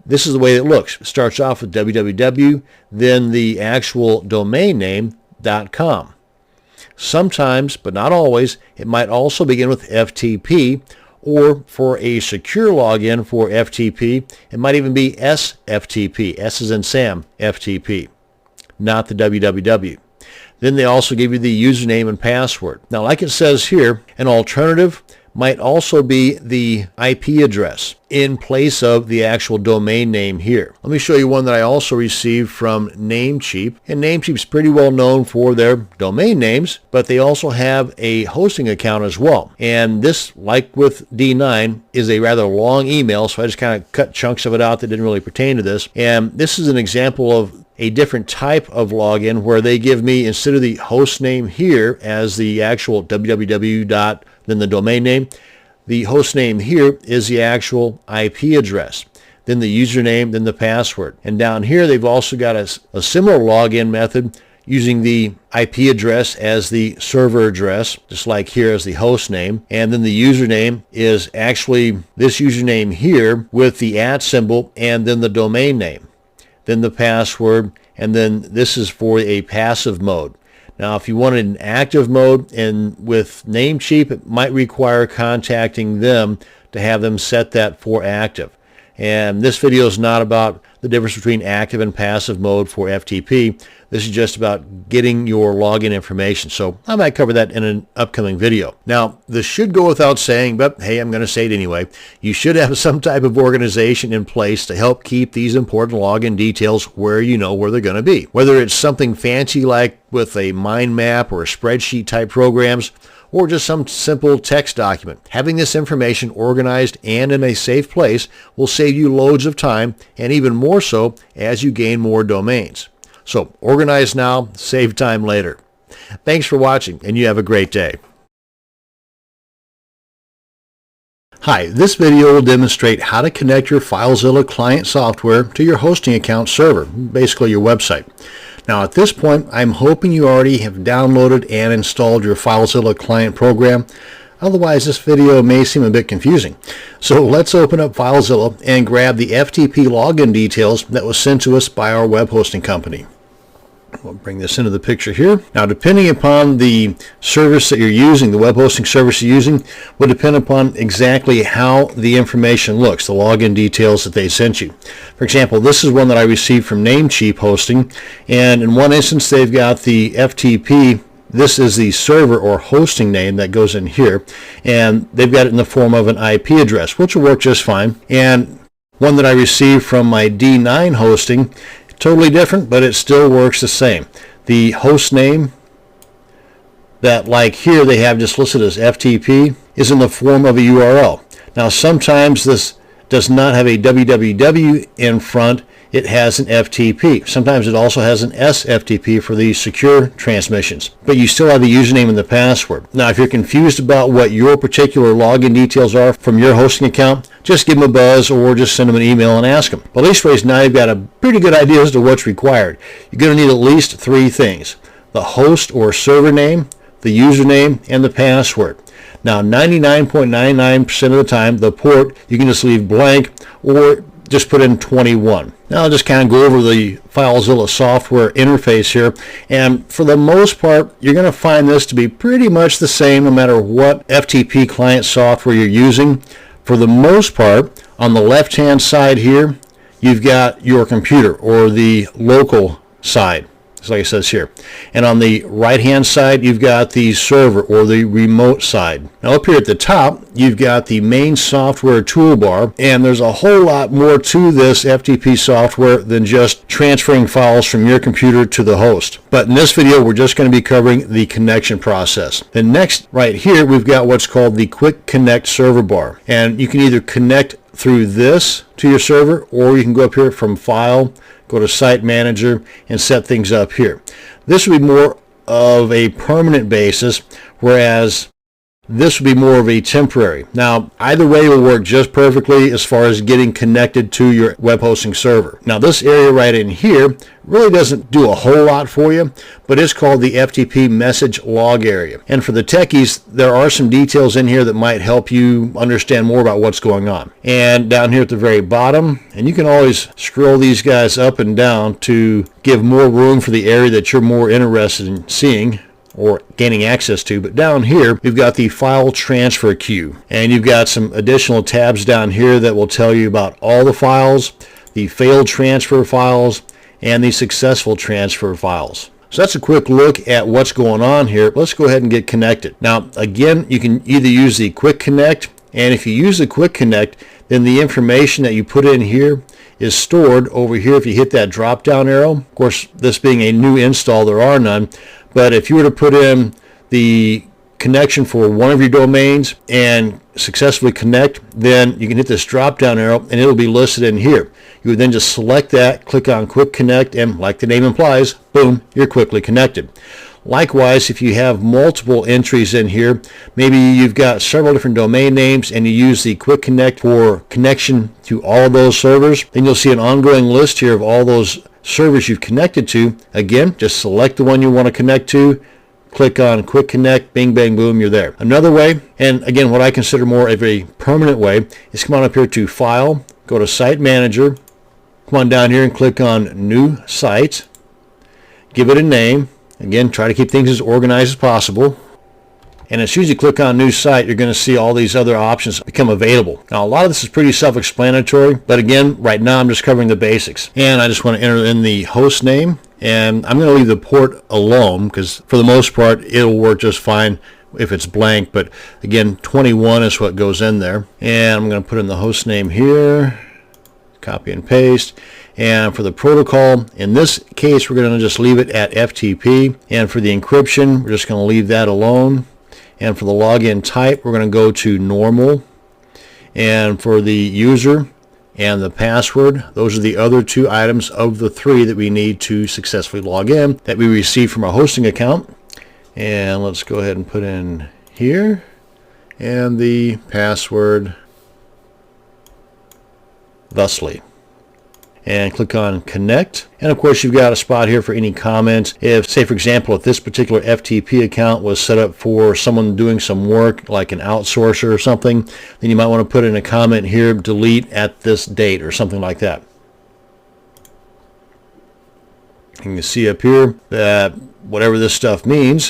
this is the way it looks. It starts off with www, then the actual domain name .com. Sometimes, but not always, it might also begin with FTP, or for a secure login for FTP, it might even be SFTP, S as in Sam, FTP, not the www. Then they also give you the username and password. Now, like it says here, an alternative might also be the IP address in place of the actual domain name here. Let me show you one that I also received from Namecheap. And Namecheap's pretty well known for their domain names, but they also have a hosting account as well. And this, like with D9, is a rather long email, so I just kind of cut chunks of it out that didn't really pertain to this. And this is an example of a different type of login where they give me, instead of the host name here as the actual www. Then the domain name, the host name here is the actual IP address, then the username, then the password. And down here they've also got a similar login method using the IP address as the server address, just like here as the host name. And then the username is actually this username here with the @ symbol and then the domain name, then the password, and then this is for a passive mode. Now, if you wanted an active mode, and with Namecheap, it might require contacting them to have them set that for active. And this video is not about the difference between active and passive mode for FTP. This is just about getting your login information. So I might cover that in an upcoming video. Now, this should go without saying, but hey, I'm going to say it anyway. You should have some type of organization in place to help keep these important login details where you know where they're going to be. Whether it's something fancy like with a mind map or a spreadsheet type programs, or just some simple text document. Having this information organized and in a safe place will save you loads of time, and even more so as you gain more domains. So organize now, save time later. Thanks for watching, and you have a great day. Hi, this video will demonstrate how to connect your FileZilla client software to your hosting account server, basically your website. Now at this point, I'm hoping you already have downloaded and installed your FileZilla client program. Otherwise, this video may seem a bit confusing. So let's open up FileZilla and grab the FTP login details that was sent to us by our web hosting company. We'll bring this into the picture here. Now, depending upon the service that you're using, the web hosting service you're using, will depend upon exactly how the information looks, the login details that they sent you. For example, this is one that I received from Namecheap Hosting, and in one instance they've got the FTP. This is the server or hosting name that goes in here, and they've got it in the form of an IP address, which will work just fine. And one that I received from my D9 Hosting, totally different, but it still works the same. The host name that, like here they have just listed as FTP, is in the form of a URL. Now sometimes this does not have a www in front, it has an FTP. Sometimes it also has an SFTP for the secure transmissions, but you still have the username and the password. Now if you're confused about what your particular login details are from your hosting account, just give them a buzz or just send them an email and ask them. But leastways, now you've got a pretty good idea as to what's required. You're going to need at least 3 things: the host or server name, the username, and the password. Now 99.99% of the time, the port you can just leave blank or just put in 21. Now I'll just kind of go over the FileZilla software interface here, and for the most part you're going to find this to be pretty much the same no matter what FTP client software you're using. For the most part, on the left hand side here you've got your computer or the local side, like it says here, and on the right hand side you've got the server or the remote side. Now up here at the top you've got the main software toolbar, and there's a whole lot more to this FTP software than just transferring files from your computer to the host. But in this video we're just going to be covering the connection process. Then next right here we've got what's called the Quick Connect server bar, and you can either connect through this to your server, or you can go up here from File, go to Site Manager, and set things up here. This would be more of a permanent basis, whereas this would be more of a temporary. Now, either way will work just perfectly as far as getting connected to your web hosting server. Now, this area right in here really doesn't do a whole lot for you, but it's called the FTP message log area. And for the techies, there are some details in here that might help you understand more about what's going on. And down here at the very bottom, and you can always scroll these guys up and down to give more room for the area that you're more interested in seeing or gaining access to. But down here we've got the file transfer queue, and you've got some additional tabs down here that will tell you about all the files, the failed transfer files, and the successful transfer files. So that's a quick look at what's going on here. Let's go ahead and get connected. Now again, you can either use the Quick Connect, and if you use the Quick Connect, then the information that you put in here is stored over here if you hit that drop down arrow. Of course, this being a new install, there are none. But if you were to put in the connection for one of your domains and successfully connect, then you can hit this drop down arrow and it'll be listed in here. You would then just select that, click on Quick Connect, and like the name implies, boom, you're quickly connected. Likewise, if you have multiple entries in here, maybe you've got several different domain names and you use the Quick Connect for connection to all of those servers, then you'll see an ongoing list here of all those servers you've connected to. Again, just select the one you want to connect to, click on Quick Connect, bing, bang, boom, you're there. Another way, and again what I consider more of a permanent way, is come on up here to File, go to Site Manager, come on down here and click on New Site, give it a name. Again, try to keep things as organized as possible. And as soon as you click on New Site, you're going to see all these other options become available. Now, a lot of this is pretty self-explanatory, but again, right now I'm just covering the basics. And I just want to enter in the host name, and I'm going to leave the port alone because for the most part, it'll work just fine if it's blank. But again, 21 is what goes in there. And I'm going to put in the host name here, copy and paste. And for the protocol, in this case, we're going to just leave it at FTP. And for the encryption, we're just going to leave that alone. And for the login type, we're going to go to normal. And for the user and the password, those are the other 2 items of the 3 that we need to successfully log in that we receive from our hosting account. And let's go ahead and put in here. And the password thusly. And click on Connect. And of course you've got a spot here for any comments. If, say for example, if this particular FTP account was set up for someone doing some work like an outsourcer or something, then you might want to put in a comment here, delete at this date or something like that. You can see up here that whatever this stuff means,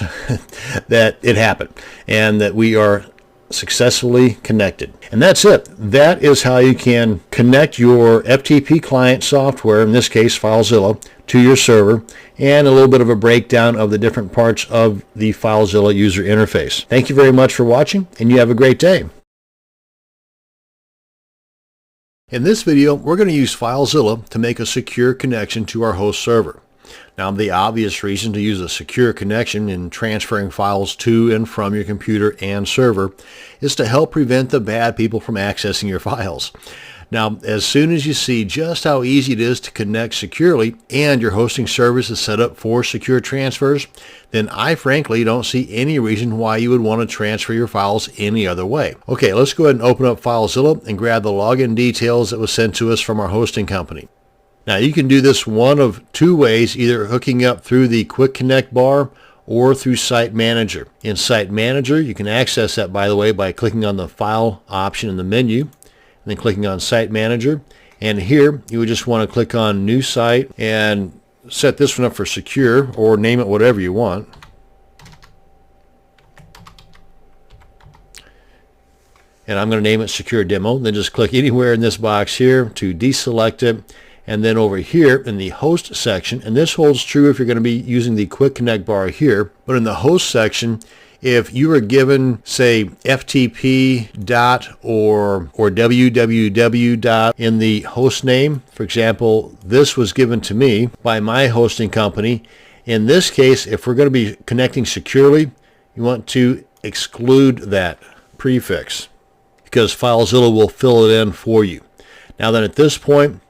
that it happened and that we are successfully connected. And that's it. That is how you can connect your FTP client software, in this case FileZilla, to your server, and a little bit of a breakdown of the different parts of the FileZilla user interface. Thank you very much for watching, and you have a great day. In this video, we're going to use FileZilla to make a secure connection to our host server. Now, the obvious reason to use a secure connection in transferring files to and from your computer and server is to help prevent the bad people from accessing your files. Now, as soon as you see just how easy it is to connect securely and your hosting service is set up for secure transfers, then I frankly don't see any reason why you would want to transfer your files any other way. Okay, let's go ahead and open up FileZilla and grab the login details that was sent to us from our hosting company. Now, you can do this one of two ways, either hooking up through the Quick Connect bar or through Site Manager. In Site Manager, you can access that, by the way, by clicking on the File option in the menu, and then clicking on Site Manager. And here, you would just want to click on New Site and set this one up for secure, or name it whatever you want. And I'm going to name it Secure Demo. Then just click anywhere in this box here to deselect it. And then over here in the host section, and this holds true if you're going to be using the Quick Connect bar here, but in the host section, if you were given, say, FTP dot or www dot in the host name, for example, this was given to me by my hosting company. In this case, if we're going to be connecting securely, you want to exclude that prefix because FileZilla will fill it in for you. Now then, at this point,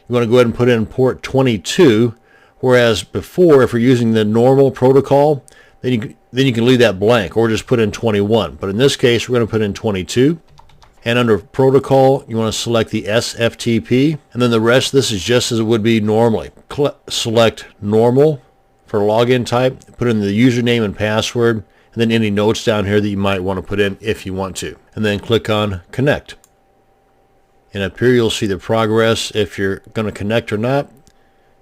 you want to go ahead and put in port 22, whereas before, if you're using the normal protocol, then you can leave that blank or just put in 21. But in this case, we're going to put in 22. And under protocol, you want to select the SFTP, and then the rest of this is just as it would be normally. Select normal for login type, put in the username and password, and then any notes down here that you might want to put in if you want to. And then click on connect. And up here you'll see the progress if you're going to connect or not.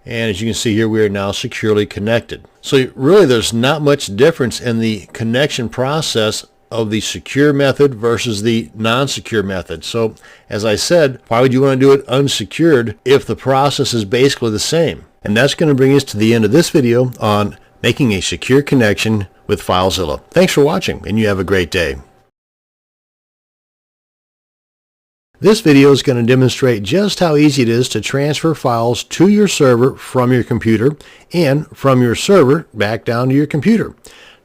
And as you can see here, we are now securely connected. So really there's not much difference in the connection process of the secure method versus the non-secure method. So as I said, why would you want to do it unsecured if the process is basically the same? And that's going to bring us to the end of this video on making a secure connection with FileZilla. Thanks for watching, and you have a great day. This video is going to demonstrate just how easy it is to transfer files to your server from your computer and from your server back down to your computer.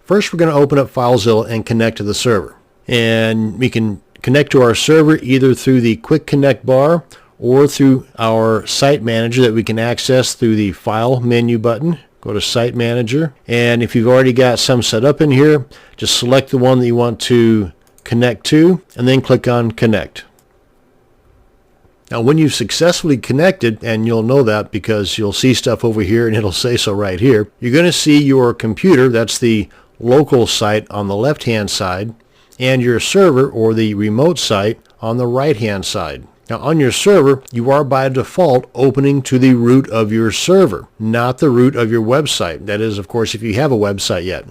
First, we're going to open up FileZilla and connect to the server. And we can connect to our server either through the Quick Connect bar or through our Site Manager that we can access through the File menu button. Go to Site Manager. And if you've already got some set up in here, just select the one that you want to connect to and then click on Connect. Now, when you've successfully connected, and you'll know that because you'll see stuff over here and it'll say so right here, you're going to see your computer, that's the local site on the left-hand side, and your server or the remote site on the right-hand side. Now, on your server, you are by default opening to the root of your server, not the root of your website. That is, of course, if you have a website yet.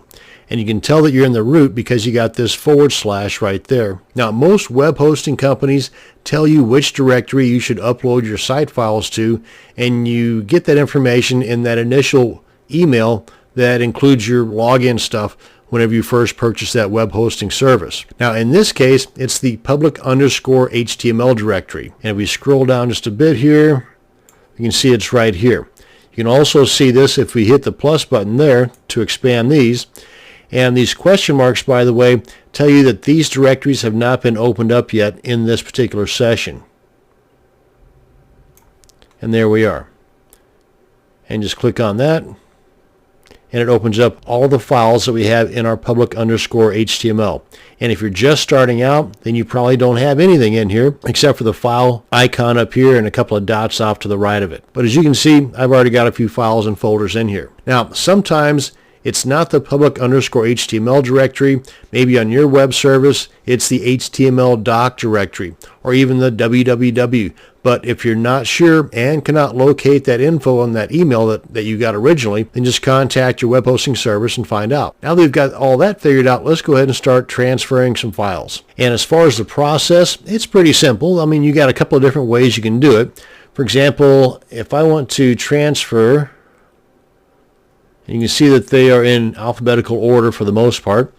And you can tell that you're in the root because you got this / right there. Now, most web hosting companies tell you which directory you should upload your site files to, and you get that information in that initial email that includes your login stuff whenever you first purchase that web hosting service. Now, in this case, it's the public_HTML directory. And if we scroll down just a bit here, you can see it's right here. You can also see this if we hit the plus button there to expand these. And these question marks, by the way, tell you that these directories have not been opened up yet in this particular session. And there we are. And just click on that. And it opens up all the files that we have in our public_HTML. And if you're just starting out, then you probably don't have anything in here except for the file icon up here and a couple of dots off to the right of it. But as you can see, I've already got a few files and folders in here. Now, sometimes it's not the public_HTML directory. Maybe on your web service, it's the HTML doc directory or even the www. But if you're not sure and cannot locate that info on that email that you got originally, then just contact your web hosting service and find out. Now that we've got all that figured out, let's go ahead and start transferring some files. And as far as the process, it's pretty simple. I mean, you got a couple of different ways you can do it. For example, if I want to transfer, you can see that they are in alphabetical order for the most part.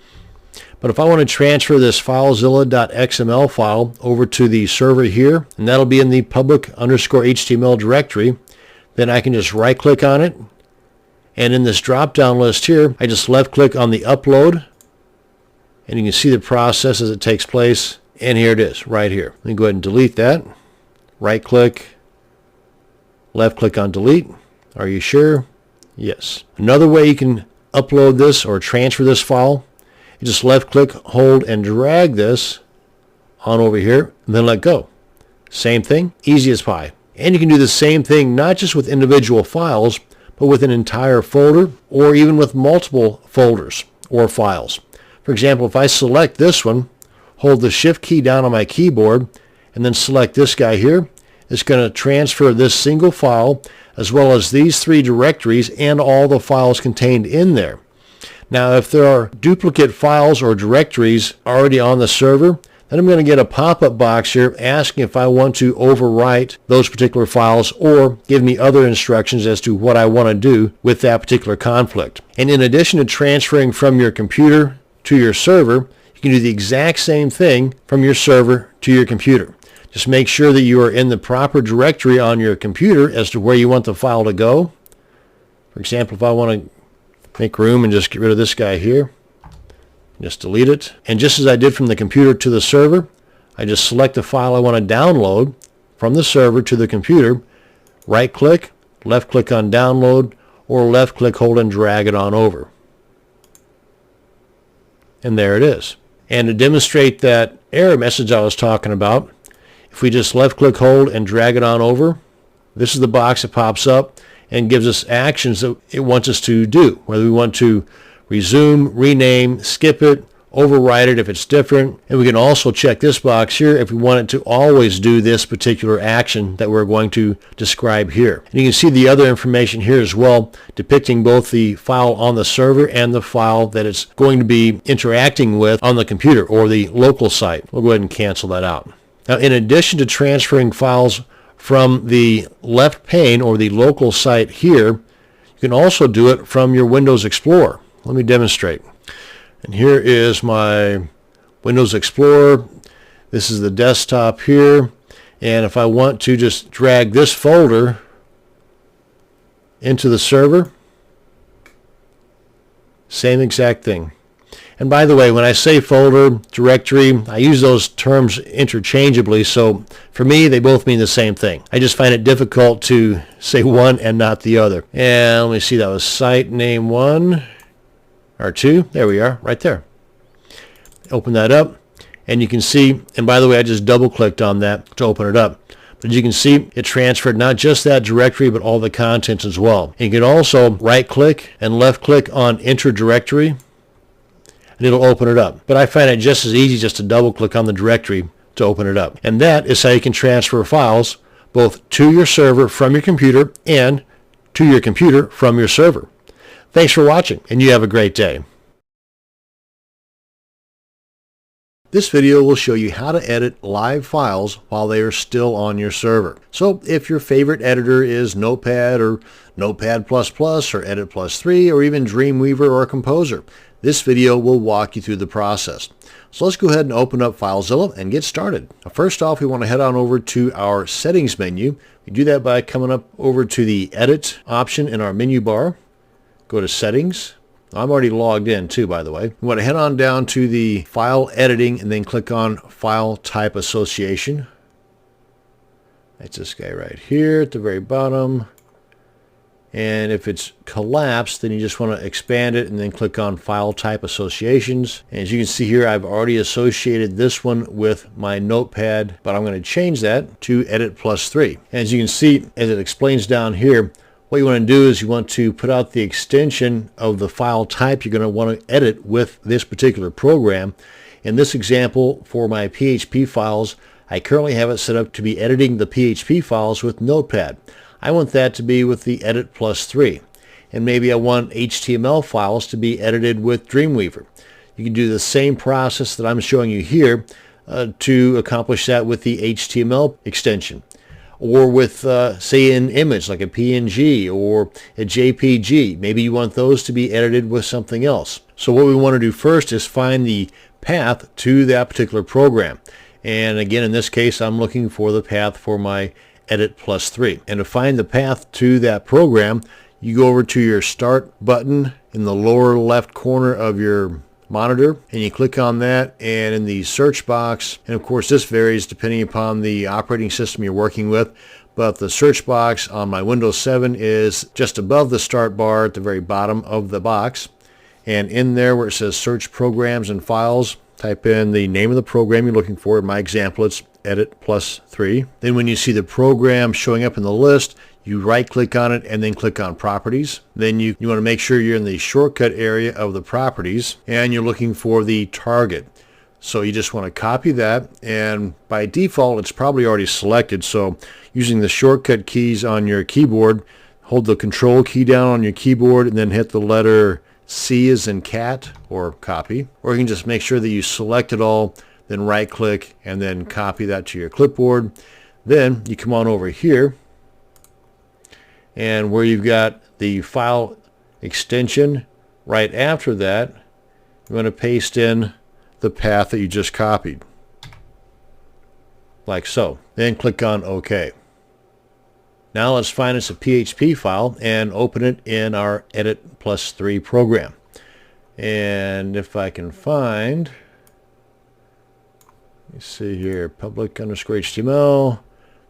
But if I want to transfer this FileZilla.xml file over to the server here, and that'll be in the public_HTML directory, then I can just right-click on it And in this drop-down list here, I just left-click on the upload, and you can see the process as it takes place. And here it is, right here. Let me go ahead and delete that. Right-click, left-click on delete. Are you sure? Yes. Another way you can upload this or transfer this file, you just left-click, hold, and drag this on over here, and then let go. Same thing, easy as pie. And you can do the same thing not just with individual files, but with an entire folder, or even with multiple folders or files. For example, if I select this one, hold the Shift key down on my keyboard, and then select this guy here, it's going to transfer this single file as well as these 3 directories and all the files contained in there. Now, if there are duplicate files or directories already on the server, then I'm going to get a pop-up box here asking if I want to overwrite those particular files or give me other instructions as to what I want to do with that particular conflict. And in addition to transferring from your computer to your server, you can do the exact same thing from your server to your computer. Just make sure that you are in the proper directory on your computer as to where you want the file to go. For example, if I want to make room and just get rid of this guy here, just delete it. And just as I did from the computer to the server, I just select the file I want to download from the server to the computer, right-click, left-click on download, or left-click, hold, and drag it on over. And there it is. And to demonstrate that error message I was talking about, if we just left-click, hold, and drag it on over, this is the box that pops up and gives us actions that it wants us to do, whether we want to resume, rename, skip it, overwrite it if it's different. And we can also check this box here if we want it to always do this particular action that we're going to describe here. And you can see the other information here as well, depicting both the file on the server and the file that it's going to be interacting with on the computer or the local site. We'll go ahead and cancel that out. Now, in addition to transferring files from the left pane or the local site here, you can also do it from your Windows Explorer. Let me demonstrate. And here is my Windows Explorer. This is the desktop here. And if I want to just drag this folder into the server, same exact thing. And by the way, when I say folder, directory, I use those terms interchangeably, so for me, they both mean the same thing. I just find it difficult to say one and not the other. And let me see, that was site name 1 or 2. There we are, right there. Open that up, and you can see, and by the way, I just double-clicked on that to open it up. But you can see it transferred not just that directory, but all the contents as well. And you can also right-click and left-click on Enter Directory, and it'll open it up. But I find it just as easy just to double-click on the directory to open it up. And that is how you can transfer files both to your server from your computer and to your computer from your server. Thanks for watching, and you have a great day. This video will show you how to edit live files while they are still on your server. So if your favorite editor is Notepad or Notepad++ or Edit+3 or even Dreamweaver or Composer, this video will walk you through the process. So let's go ahead and open up FileZilla and get started. Now, first off, we want to head on over to our settings menu. We do that by coming up over to the Edit option in our menu bar. Go to Settings. I'm already logged in too, by the way. We want to head on down to the File Editing and then click on File Type Association. That's this guy right here at the very bottom. And if it's collapsed, then you just want to expand it and then click on File Type Associations. And as you can see here, I've already associated this one with my Notepad, but I'm going to change that to Edit+3. And as you can see, as it explains down here, what you want to do is you want to put out the extension of the file type you're going to want to edit with this particular program. In this example, for my PHP files, I currently have it set up to be editing the PHP files with Notepad. I want that to be with the Edit+3. And maybe I want HTML files to be edited with Dreamweaver. You can do the same process that I'm showing you here to accomplish that with the HTML extension. Or with, say, an image like a PNG or a JPG. Maybe you want those to be edited with something else. So what we want to do first is find the path to that particular program. And again, in this case, I'm looking for the path for my Edit+3. And to find the path to that program, you go over to your Start button in the lower left corner of your monitor, and you click on that, and in the search box, and of course this varies depending upon the operating system you're working with, but the search box on my Windows 7 is just above the Start bar at the very bottom of the box. And in there where it says Search Programs and Files, type in the name of the program you're looking for. In my example, it's Edit Plus 3. Then when you see the program showing up in the list, you right-click on it and then click on Properties. Then you want to make sure you're in the shortcut area of the Properties, and you're looking for the target. So you just want to copy that, and by default it's probably already selected. So using the shortcut keys on your keyboard, hold the Control key down on your keyboard and then hit the letter C as in cat, or copy. Or you can just make sure that you select it all, then right click and then copy that to your clipboard. Then you come on over here, and where you've got the file extension, right after that you want to paste in the path that you just copied, like so. Then click on OK. Now let's find us a PHP file and open it in our Edit Plus 3 program. And if I can find, let's see here, public_HTML,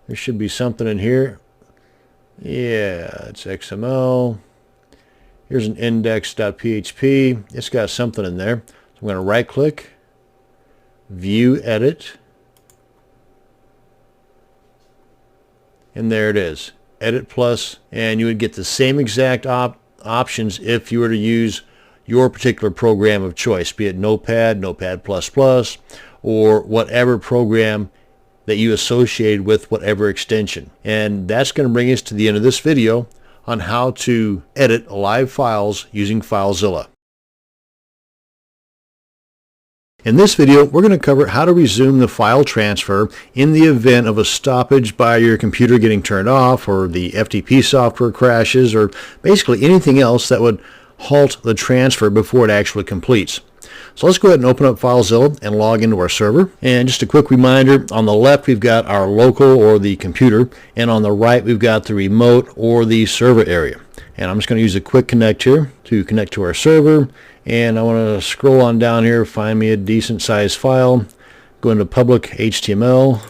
there should be something in here. Yeah, it's XML. Here's an index.php. It's got something in there. So I'm going to right click, View Edit, and there it is, Edit Plus, and you would get the same exact options if you were to use your particular program of choice, be it Notepad, Notepad++, or whatever program that you associate with whatever extension. And that's going to bring us to the end of this video on how to edit live files using FileZilla. In this video, we're going to cover how to resume the file transfer in the event of a stoppage by your computer getting turned off, or the FTP software crashes, or basically anything else that would halt the transfer before it actually completes. So let's go ahead and open up FileZilla and log into our server. And just a quick reminder, on the left we've got our local or the computer, and on the right we've got the remote or the server area. And I'm just going to use a quick connect here to connect to our server. And I want to scroll on down here, find me a decent sized file, go into public HTML,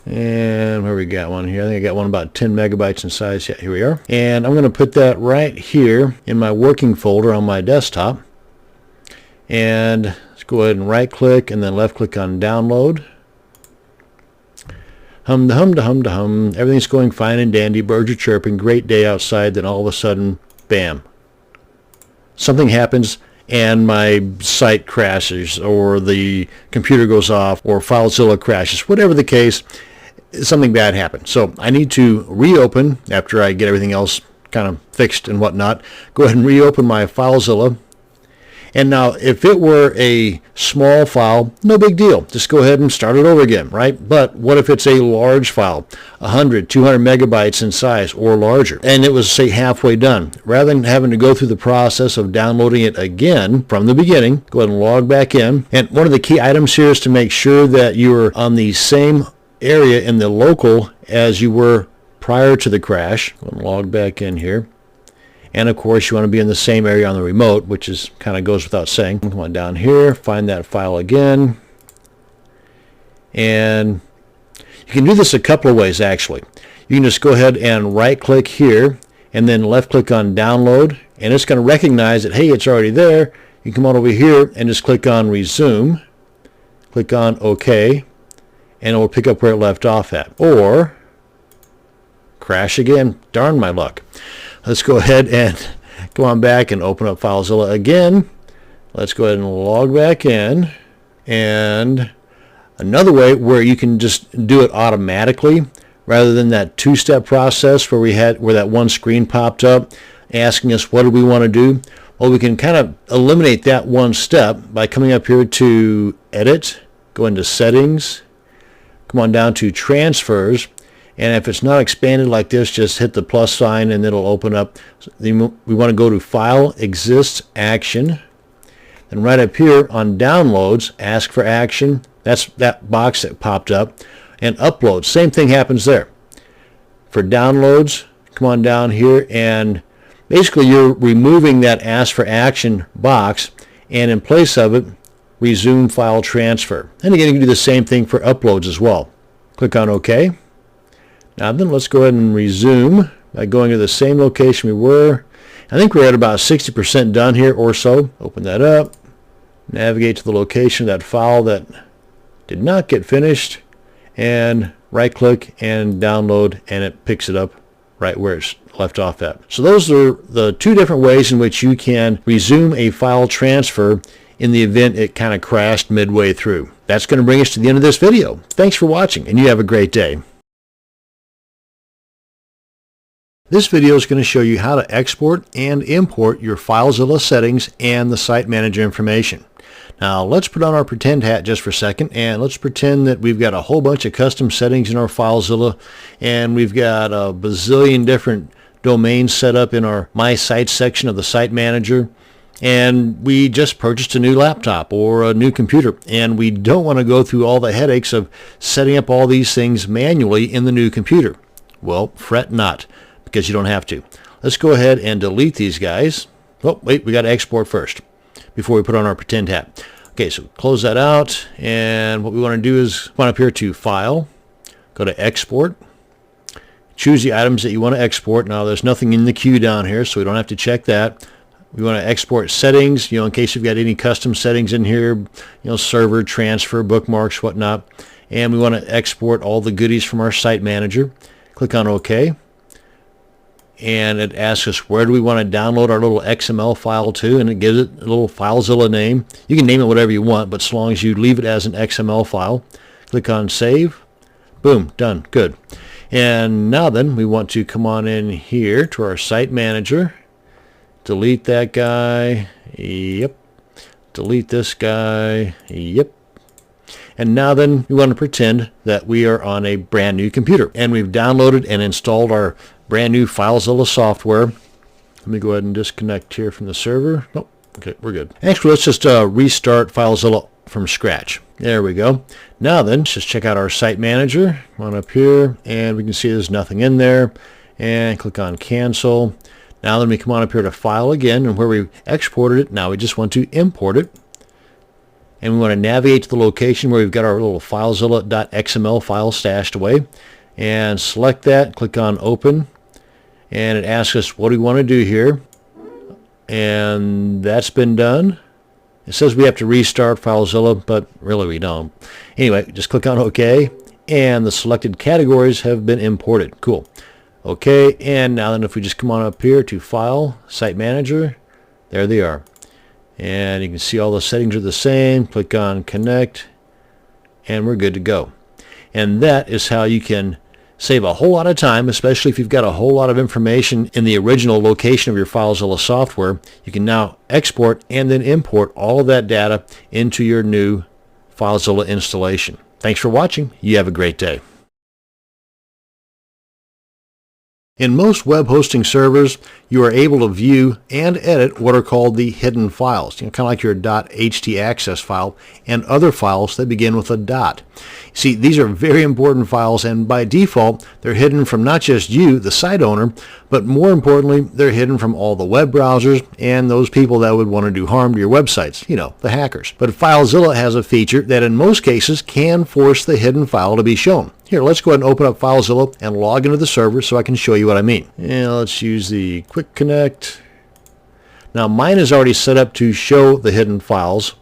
and where we got one here, I think I got one about 10 megabytes in size. Yeah, here we are. And I'm going to put that right here in my working folder on my desktop. And let's go ahead and right click and then left click on download. Hum da hum da hum da hum, everything's going fine and dandy, birds are chirping, great day outside. Then all of a sudden, bam, something happens and my site crashes, or the computer goes off, or FileZilla crashes. Whatever the case, something bad happened. So I need to reopen after I get everything else kind of fixed and whatnot. Go ahead and reopen my FileZilla. And now if it were a small file, no big deal. Just go ahead and start it over again, right? But what if it's a large file, 100, 200 megabytes in size or larger, and it was, say, halfway done? Rather than having to go through the process of downloading it again from the beginning, go ahead and log back in. And one of the key items here is to make sure that you're on the same area in the local as you were prior to the crash. Go ahead and log back in here. And of course you want to be in the same area on the remote, which is kind of goes without saying. Come on down here, find that file again. And you can do this a couple of ways actually. You can just go ahead and right click here and then left click on download, and it's going to recognize that, hey, it's already there. You come on over here and just click on resume, click on OK, and it will pick up where it left off at. Or crash again. Darn my luck. Let's go ahead and go on back and open up FileZilla again. Let's go ahead and log back in. And another way where you can just do it automatically rather than that two-step process where that one screen popped up asking us what do we want to do. Well, we can kind of eliminate that one step by coming up here to Edit, go into Settings, come on down to Transfers. And if it's not expanded like this, just hit the plus sign and it'll open up. We want to go to File, Exists, Action. And right up here on Downloads, ask for action. That's that box that popped up. And Upload, same thing happens there. For downloads, come on down here, and basically you're removing that Ask for Action box, and in place of it, Resume File Transfer. And again, you can do the same thing for uploads as well. Click on OK. Now then, let's go ahead and resume by going to the same location we were. I think we're at about 60% done here or so. Open that up. Navigate to the location of that file that did not get finished, and right click and download, and it picks it up right where it's left off at. So those are the two different ways in which you can resume a file transfer in the event it kind of crashed midway through. That's going to bring us to the end of this video. Thanks for watching, and you have a great day. This video is going to show you how to export and import your FileZilla settings and the site manager information. Now let's put on our pretend hat just for a second, and let's pretend that we've got a whole bunch of custom settings in our FileZilla, and we've got a bazillion different domains set up in our My Sites section of the site manager, and we just purchased a new laptop or a new computer, and we don't want to go through all the headaches of setting up all these things manually in the new computer. Well, fret not, because you don't have to. Let's go ahead and delete these guys. Oh, wait, we got to export first before we put on our pretend hat. Okay, so close that out, and what we want to do is come up here to File, go to Export, choose the items that you want to export. Now there's nothing in the queue down here, so we don't have to check that. We want to export settings, in case you've got any custom settings in here, server, transfer, bookmarks, whatnot. And we want to export all the goodies from our site manager. Click on OK. And it asks us where do we want to download our little XML file to, and it gives it a little FileZilla name. You can name it whatever you want, but as long as you leave it as an XML file. Click on Save. Boom, done. Good. And now then, we want to come on in here to our site manager. Delete that guy. Yep. Delete this guy. Yep. And now then, we want to pretend that we are on a brand new computer, and we've downloaded and installed our brand new FileZilla software. Let me go ahead and disconnect here from the server. Nope. Okay, we're good. Actually, let's just restart FileZilla from scratch. There we go. Now then, let's just check out our site manager. Come on up here, and we can see there's nothing in there. And click on Cancel. Now then, we come on up here to File again, and where we exported it, now we just want to import it. And we want to navigate to the location where we've got our little FileZilla.xml file stashed away. And select that, click on Open. And it asks us what do we want to do here. And that's been done. It says we have to restart FileZilla, but really we don't. Anyway, just click on OK. And the selected categories have been imported. Cool. OK, and now then if we just come on up here to File, Site Manager, there they are. And you can see all the settings are the same. Click on Connect, and we're good to go. And that is how you can save a whole lot of time, especially if you've got a whole lot of information in the original location of your FileZilla software. You can now export and then import all of that data into your new FileZilla installation. Thanks for watching. You have a great day. In most web hosting servers, you are able to view and edit what are called the hidden files, kind of like your .htaccess file and other files that begin with a dot. See, these are very important files, and by default, they're hidden from not just you, the site owner, but more importantly, they're hidden from all the web browsers and those people that would want to do harm to your websites, the hackers. But FileZilla has a feature that in most cases can force the hidden file to be shown. Here, let's go ahead and open up FileZilla and log into the server so I can show you what I mean. And let's use the Quick Connect. Now mine is already set up to show the hidden files,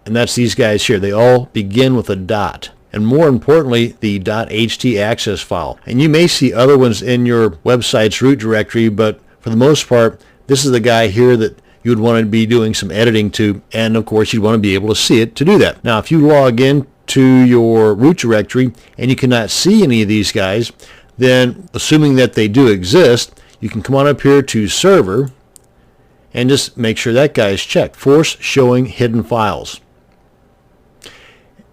and that's these guys here. They all begin with a dot. And more importantly, the .htaccess file. And you may see other ones in your website's root directory, but for the most part, this is the guy here that you would want to be doing some editing to, and of course you'd want to be able to see it to do that. Now if you log in to your root directory and you cannot see any of these guys, then assuming that they do exist, you can come on up here to Server and just make sure that guy is checked. Force showing hidden files.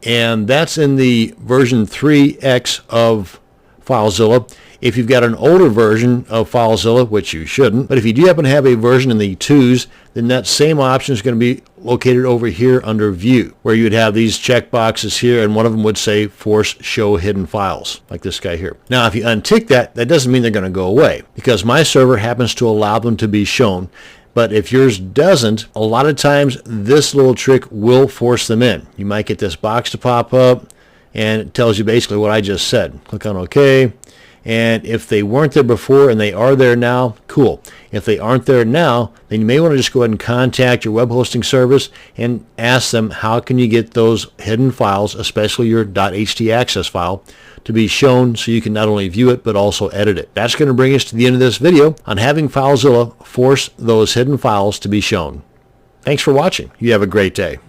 And that's in the version 3X of FileZilla. If you've got an older version of FileZilla, which you shouldn't, but if you do happen to have a version in the 2s, then that same option is going to be located over here under View, where you'd have these checkboxes here, and one of them would say Force Show Hidden Files, like this guy here. Now, if you untick that, that doesn't mean they're going to go away, because my server happens to allow them to be shown. But if yours doesn't, a lot of times this little trick will force them in. You might get this box to pop up, and it tells you basically what I just said. Click on OK. And if they weren't there before and they are there now, cool. If they aren't there now, then you may want to just go ahead and contact your web hosting service and ask them how can you get those hidden files, especially your .htaccess file, to be shown so you can not only view it but also edit it. That's going to bring us to the end of this video on having FileZilla force those hidden files to be shown. Thanks for watching. You have a great day.